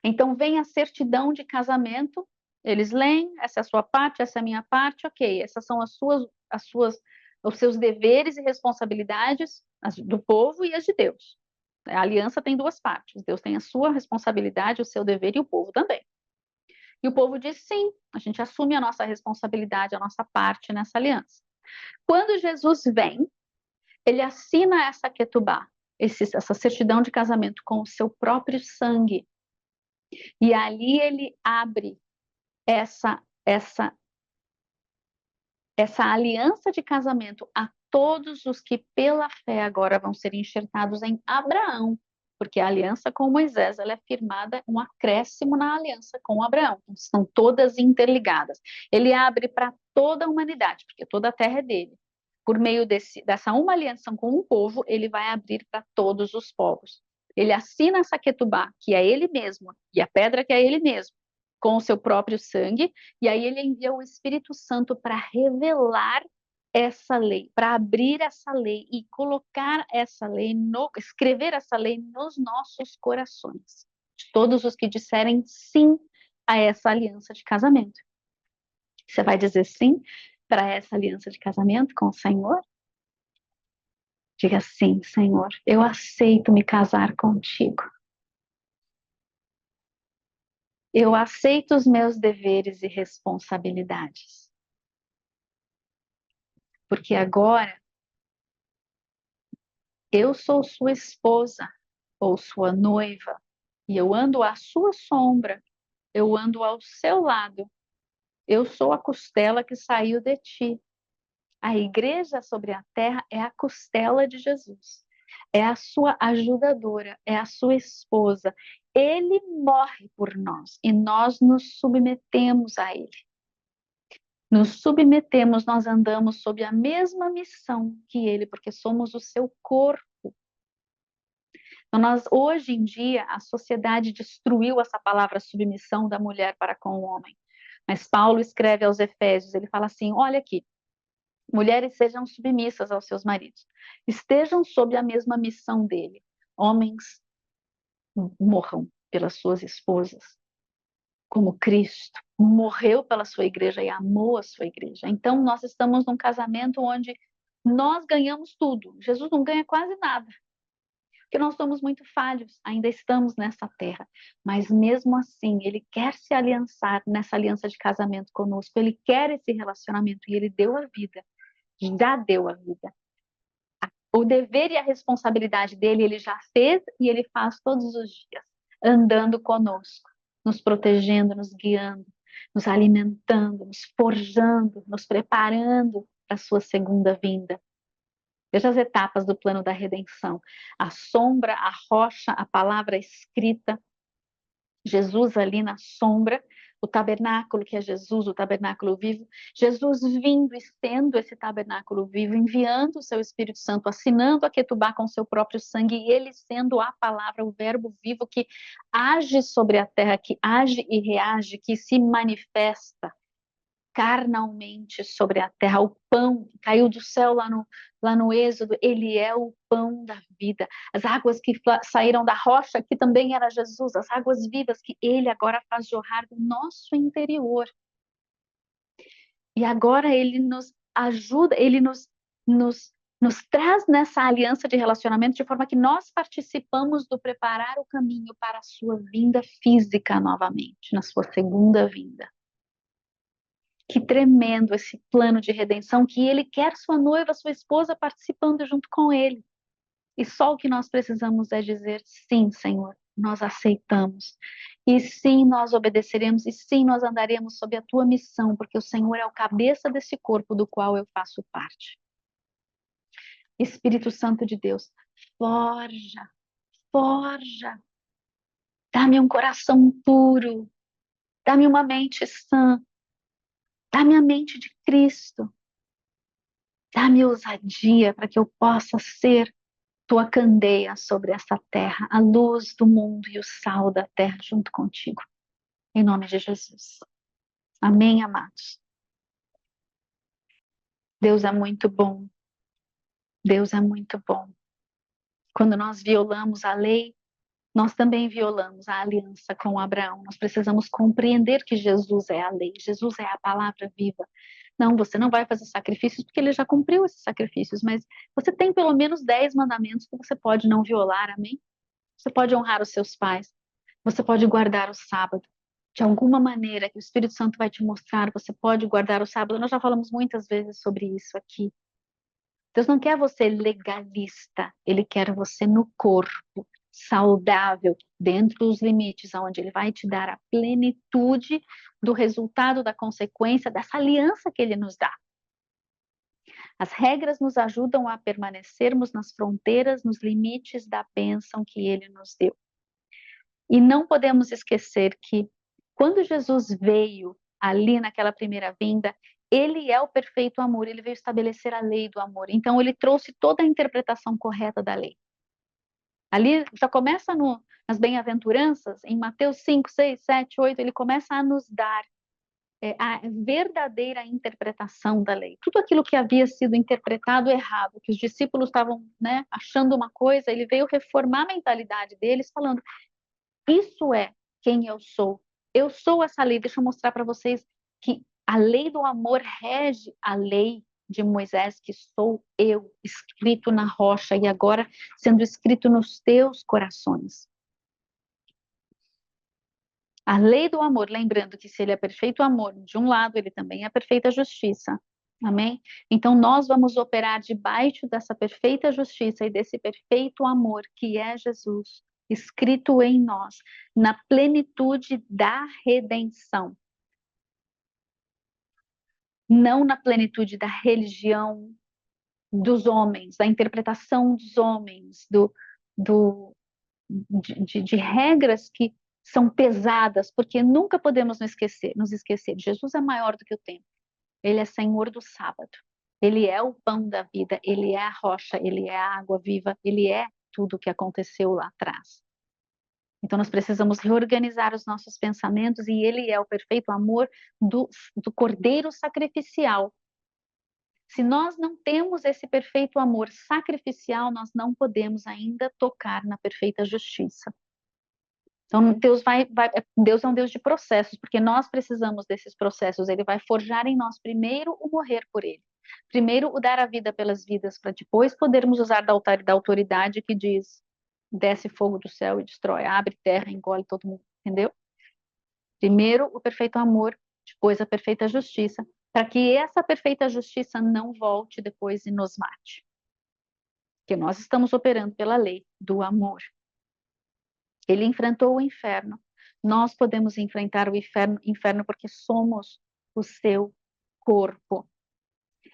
Então vem a certidão de casamento, eles leem, essa é a sua parte, essa é a minha parte, ok, essas são os seus deveres e responsabilidades do povo e as de Deus. A aliança tem duas partes, Deus tem a sua responsabilidade, o seu dever e o povo também. E o povo diz sim, a gente assume a nossa responsabilidade, a nossa parte nessa aliança. Quando Jesus vem, ele assina essa ketubá, essa certidão de casamento com o seu próprio sangue. E ali ele abre essa aliança de casamento a todos os que pela fé agora vão ser enxertados em Abraão, porque a aliança com Moisés ela é firmada um acréscimo na aliança com Abraão, estão todas interligadas. Ele abre para toda a humanidade, porque toda a terra é dele. Por meio dessa uma aliança com um povo, ele vai abrir para todos os povos. Ele assina essa ketubá, que é ele mesmo, e a pedra que é ele mesmo, com o seu próprio sangue, e aí ele envia o Espírito Santo para revelar essa lei, para abrir essa lei e colocar essa lei, escrever essa lei nos nossos corações, de todos os que disserem sim a essa aliança de casamento. Você vai dizer sim para essa aliança de casamento com o Senhor? Diga sim, Senhor, eu aceito me casar contigo. Eu aceito os meus deveres e responsabilidades. Porque agora eu sou sua esposa ou sua noiva e eu ando à sua sombra, eu ando ao seu lado. Eu sou a costela que saiu de ti. A igreja sobre a terra é a costela de Jesus. É a sua ajudadora, é a sua esposa. Ele morre por nós e nós nos submetemos a ele. Nos submetemos, nós andamos sob a mesma missão que ele, porque somos o seu corpo. Então, hoje em dia, a sociedade destruiu essa palavra submissão da mulher para com o homem. Mas Paulo escreve aos Efésios, ele fala assim, olha aqui, mulheres sejam submissas aos seus maridos, estejam sob a mesma missão dele. Homens, morram pelas suas esposas, como Cristo morreu pela sua igreja e amou a sua igreja. Então, nós estamos num casamento onde nós ganhamos tudo. Jesus não ganha quase nada, porque nós somos muito falhos, ainda estamos nessa terra. Mas mesmo assim, Ele quer se aliançar nessa aliança de casamento conosco. Ele quer esse relacionamento e Ele deu a vida, já deu a vida. O dever e a responsabilidade dele, Ele já fez e Ele faz todos os dias, andando conosco, nos protegendo, nos guiando, nos alimentando, nos forjando, nos preparando para a sua segunda vinda. Veja as etapas do plano da redenção. A sombra, a rocha, a palavra escrita, Jesus ali na sombra, o tabernáculo que é Jesus, o tabernáculo vivo, Jesus vindo e sendo esse tabernáculo vivo, enviando o seu Espírito Santo, assinando a Ketubá com seu próprio sangue, e ele sendo a palavra, o verbo vivo que age sobre a terra, que age e reage, que se manifesta carnalmente sobre a terra, o pão que caiu do céu lá no Êxodo, ele é o pão da vida. As águas que saíram da rocha, que também era Jesus, as águas vivas que ele agora faz jorrar do nosso interior. E agora ele nos ajuda, ele nos traz nessa aliança de relacionamento de forma que nós participamos do preparar o caminho para a sua vinda física novamente, na sua segunda vinda. Que tremendo esse plano de redenção, que ele quer sua noiva, sua esposa participando junto com ele. E só o que nós precisamos é dizer sim, Senhor, nós aceitamos. E sim, nós obedeceremos, e sim, nós andaremos sob a tua missão, porque o Senhor é o cabeça desse corpo do qual eu faço parte. Espírito Santo de Deus, forja, forja. Dá-me um coração puro, dá-me uma mente sã, dá-me a mente de Cristo. Dá-me ousadia para que eu possa ser tua candeia sobre essa terra, a luz do mundo e o sal da terra junto contigo. Em nome de Jesus. Amém, amados. Deus é muito bom. Deus é muito bom. Quando nós violamos a lei, nós também violamos a aliança com Abraão. Nós precisamos compreender que Jesus é a lei, Jesus é a palavra viva. Não, você não vai fazer sacrifícios porque ele já cumpriu esses sacrifícios, mas você tem pelo menos 10 mandamentos que você pode não violar, amém? Você pode honrar os seus pais, você pode guardar o sábado. De alguma maneira que o Espírito Santo vai te mostrar, você pode guardar o sábado. Nós já falamos muitas vezes sobre isso aqui. Deus não quer você legalista, Ele quer você no corpo, saudável, dentro dos limites, onde Ele vai te dar a plenitude do resultado, da consequência dessa aliança que Ele nos dá. As regras nos ajudam a permanecermos nas fronteiras, nos limites da bênção que Ele nos deu. E não podemos esquecer que quando Jesus veio ali naquela primeira vinda, ele é o perfeito amor, ele veio estabelecer a lei do amor. Então ele trouxe toda a interpretação correta da lei. Ali já começa nas bem-aventuranças, em Mateus 5, 6, 7, 8, ele começa a nos dar a verdadeira interpretação da lei. Tudo aquilo que havia sido interpretado errado, que os discípulos estavam, achando uma coisa, ele veio reformar a mentalidade deles, falando: isso é quem eu sou. Eu sou essa lei. Deixa eu mostrar para vocês que a lei do amor rege a lei de Moisés, que sou eu, escrito na rocha e agora sendo escrito nos teus corações. A lei do amor, lembrando que se ele é perfeito amor, de um lado, ele também é perfeita justiça. Amém? Então nós vamos operar debaixo dessa perfeita justiça e desse perfeito amor que é Jesus, escrito em nós, na plenitude da redenção. Não na plenitude da religião dos homens, da interpretação dos homens, de regras que são pesadas, porque nunca podemos nos esquecer. Jesus é maior do que o tempo. Ele é Senhor do sábado. Ele é o pão da vida. Ele é a rocha. Ele é a água viva. Ele é tudo o que aconteceu lá atrás. Então nós precisamos reorganizar os nossos pensamentos e ele é o perfeito amor do cordeiro sacrificial. Se nós não temos esse perfeito amor sacrificial, nós não podemos ainda tocar na perfeita justiça. Então Deus é um Deus de processos, porque nós precisamos desses processos. Ele vai forjar em nós primeiro o morrer por ele. Primeiro o dar a vida pelas vidas, para depois podermos usar da autoridade que diz: desce fogo do céu e destrói, abre terra, engole todo mundo, entendeu? Primeiro o perfeito amor, depois a perfeita justiça, para que essa perfeita justiça não volte depois e nos mate. Porque nós estamos operando pela lei do amor. Ele enfrentou o inferno, Nós podemos enfrentar o inferno porque somos o seu corpo.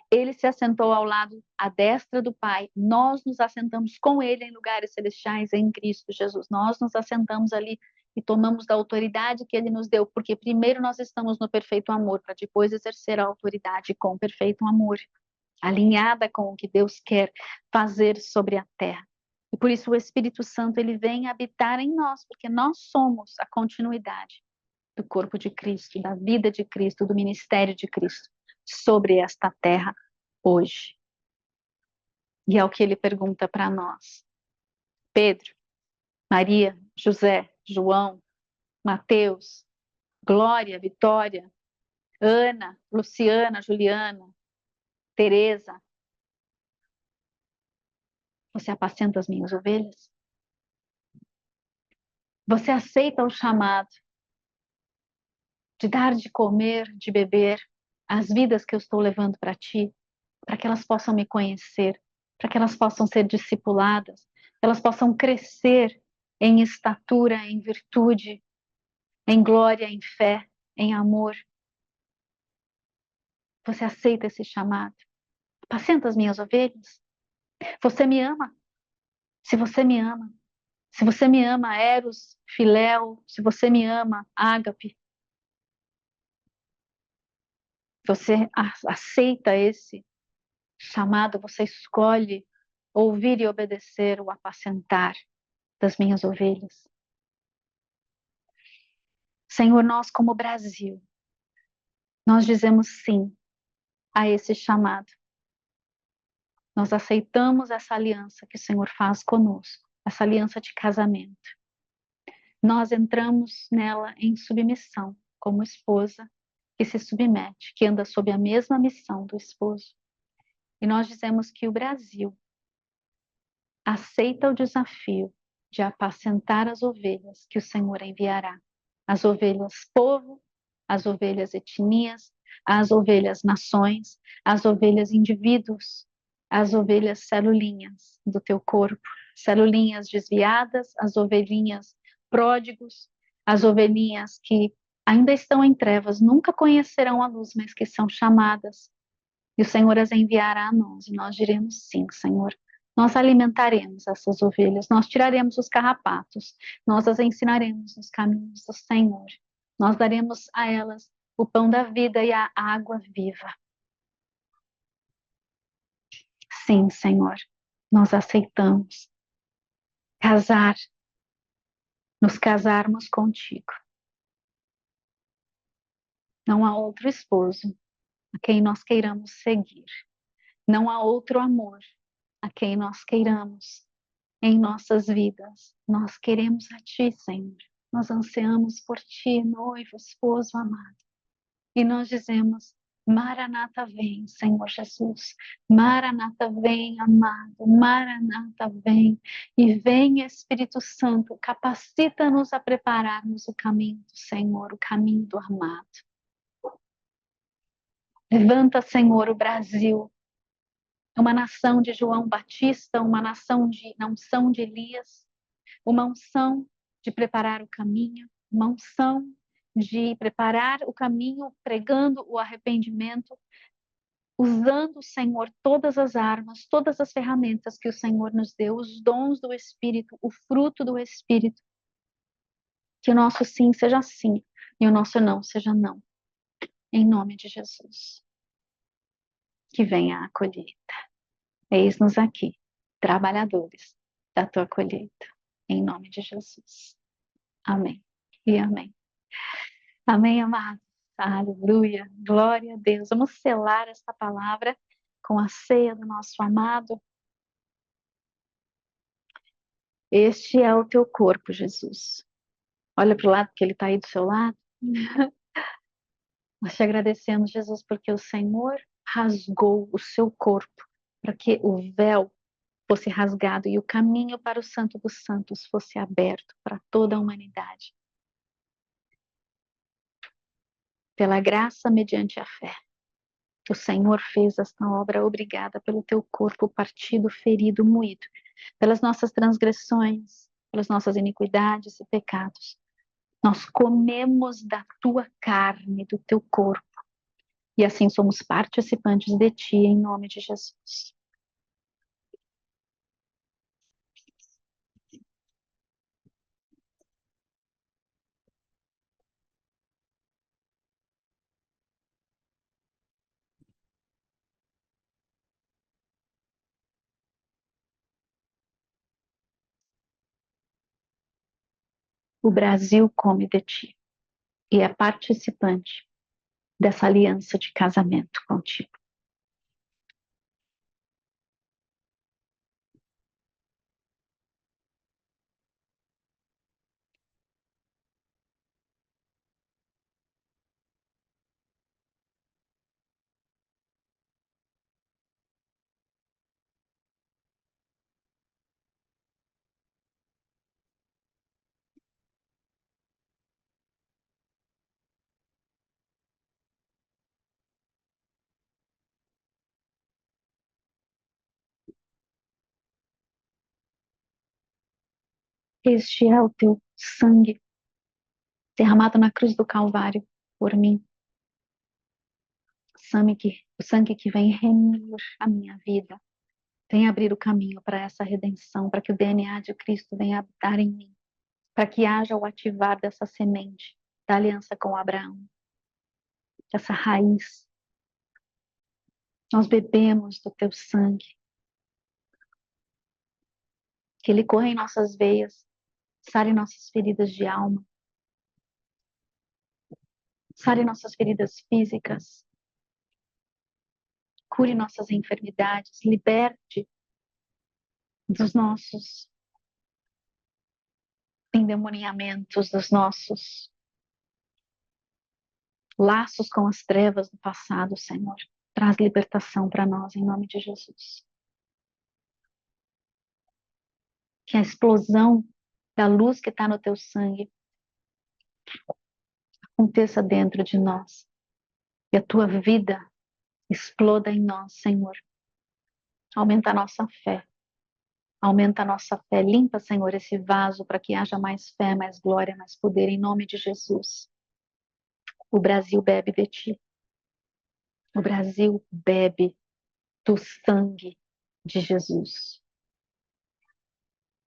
Ele se assentou ao lado, à destra do Pai. Nós nos assentamos com Ele em lugares celestiais em Cristo Jesus. Nós nos assentamos ali e tomamos da autoridade que Ele nos deu, porque primeiro nós estamos no perfeito amor, para depois exercer a autoridade com perfeito amor, alinhada com o que Deus quer fazer sobre a terra. E por isso o Espírito Santo, ele vem habitar em nós, porque nós somos a continuidade do corpo de Cristo, da vida de Cristo, do ministério de Cristo sobre esta terra hoje. E é o que ele pergunta para nós. Pedro, Maria, José, João, Mateus, Glória, Vitória, Ana, Luciana, Juliana, Teresa, você apacenta as minhas ovelhas? Você aceita o chamado de dar de comer, de beber, as vidas que eu estou levando para ti, para que elas possam me conhecer, para que elas possam ser discipuladas, elas possam crescer em estatura, em virtude, em glória, em fé, em amor. Você aceita esse chamado? Apacenta as minhas ovelhas? Você me ama? Se você me ama, se você me ama, Eros, Filéu, se você me ama, Ágape, você aceita esse chamado, você escolhe ouvir e obedecer o apacentar das minhas ovelhas. Senhor, nós como Brasil, nós dizemos sim a esse chamado. Nós aceitamos essa aliança que o Senhor faz conosco, essa aliança de casamento. Nós entramos nela em submissão, como esposa que se submete, que anda sob a mesma missão do esposo. E nós dizemos que o Brasil aceita o desafio de apacentar as ovelhas que o Senhor enviará. As ovelhas povo, as ovelhas etnias, as ovelhas nações, as ovelhas indivíduos, as ovelhas celulinhas do teu corpo, celulinhas desviadas, as ovelhinhas pródigos, as ovelhinhas que ainda estão em trevas, nunca conhecerão a luz, mas que são chamadas. E o Senhor as enviará a nós, e nós diremos sim, Senhor. Nós alimentaremos essas ovelhas, nós tiraremos os carrapatos, nós as ensinaremos nos caminhos do Senhor. Nós daremos a elas o pão da vida e a água viva. Sim, Senhor, nós aceitamos casar, nos casarmos contigo. Não há outro esposo a quem nós queiramos seguir. Não há outro amor a quem nós queiramos em nossas vidas. Nós queremos a Ti, Senhor. Nós ansiamos por Ti, noivo, esposo amado. E nós dizemos, Maranata vem, Senhor Jesus. Maranata vem, amado. Maranata vem. E vem, Espírito Santo, capacita-nos a prepararmos o caminho do Senhor, o caminho do amado. Levanta, Senhor, o Brasil. Uma nação de João Batista, uma nação de unção de Elias, uma unção de preparar o caminho, uma unção de preparar o caminho pregando o arrependimento, usando, Senhor, todas as armas, todas as ferramentas que o Senhor nos deu, os dons do Espírito, o fruto do Espírito. Que o nosso sim seja sim e o nosso não seja não. Em nome de Jesus. Que venha a colheita. Eis-nos aqui, trabalhadores da tua colheita. Em nome de Jesus. Amém e amém. Amém, amados. Aleluia. Glória a Deus. Vamos selar esta palavra com a ceia do nosso amado. Este é o teu corpo, Jesus. Olha para o lado que ele está aí do seu lado. Nós te agradecemos, Jesus, porque o Senhor rasgou o seu corpo para que o véu fosse rasgado e o caminho para o Santo dos Santos fosse aberto para toda a humanidade. Pela graça, mediante a fé, o Senhor fez esta obra. Obrigada pelo teu corpo partido, ferido, moído, pelas nossas transgressões, pelas nossas iniquidades e pecados. Nós comemos da tua carne, do teu corpo, e assim somos participantes de ti, em nome de Jesus. O Brasil come de ti e é participante dessa aliança de casamento contigo. Este é o teu sangue derramado na cruz do Calvário por mim. O sangue que vem remir a minha vida, vem abrir o caminho para essa redenção, para que o DNA de Cristo venha habitar em mim, para que haja o ativar dessa semente da aliança com Abraão, essa raiz. Nós bebemos do teu sangue, que ele corra em nossas veias, sare nossas feridas de alma, sare nossas feridas físicas, cure nossas enfermidades, liberte dos nossos endemoniamentos, dos nossos laços com as trevas do passado, Senhor. Traz libertação para nós, em nome de Jesus. Que a explosão da luz que está no teu sangue aconteça dentro de nós. E a tua vida exploda em nós, Senhor. Aumenta a nossa fé. Aumenta a nossa fé. Limpa, Senhor, esse vaso para que haja mais fé, mais glória, mais poder, em nome de Jesus. O Brasil bebe de ti. O Brasil bebe do sangue de Jesus.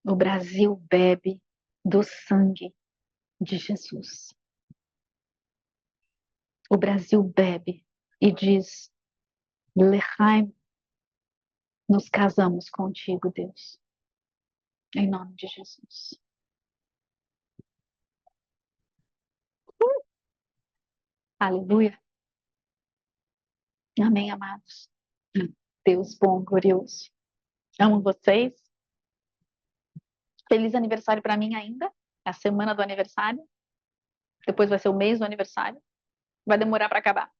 O Brasil bebe do sangue de Jesus. O Brasil bebe e diz: Lechaim, nos casamos contigo, Deus. Em nome de Jesus. Aleluia. Amém, amados. Deus bom, glorioso. Amo vocês. Feliz aniversário para mim ainda. É a semana do aniversário. Depois vai ser o mês do aniversário. Vai demorar para acabar.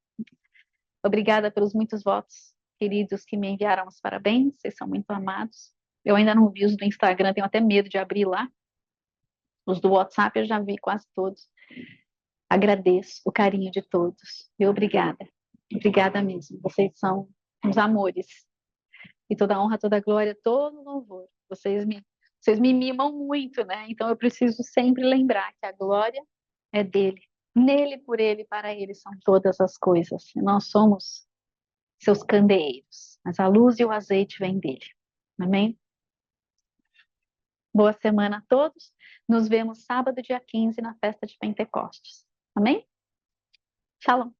Obrigada pelos muitos votos queridos que me enviaram os parabéns. Vocês são muito amados. Eu ainda não vi os do Instagram, tenho até medo de abrir lá. Os do WhatsApp eu já vi quase todos. Agradeço o carinho de todos. E obrigada. Obrigada mesmo. Vocês são uns amores. E toda honra, toda glória, todo louvor. Vocês me mimam muito, né? Então eu preciso sempre lembrar que a glória é dele. Nele, por ele, para ele são todas as coisas. Nós somos seus candeeiros. Mas a luz e o azeite vêm dele. Amém? Boa semana a todos. Nos vemos sábado, dia 15, na festa de Pentecostes. Amém? Shalom.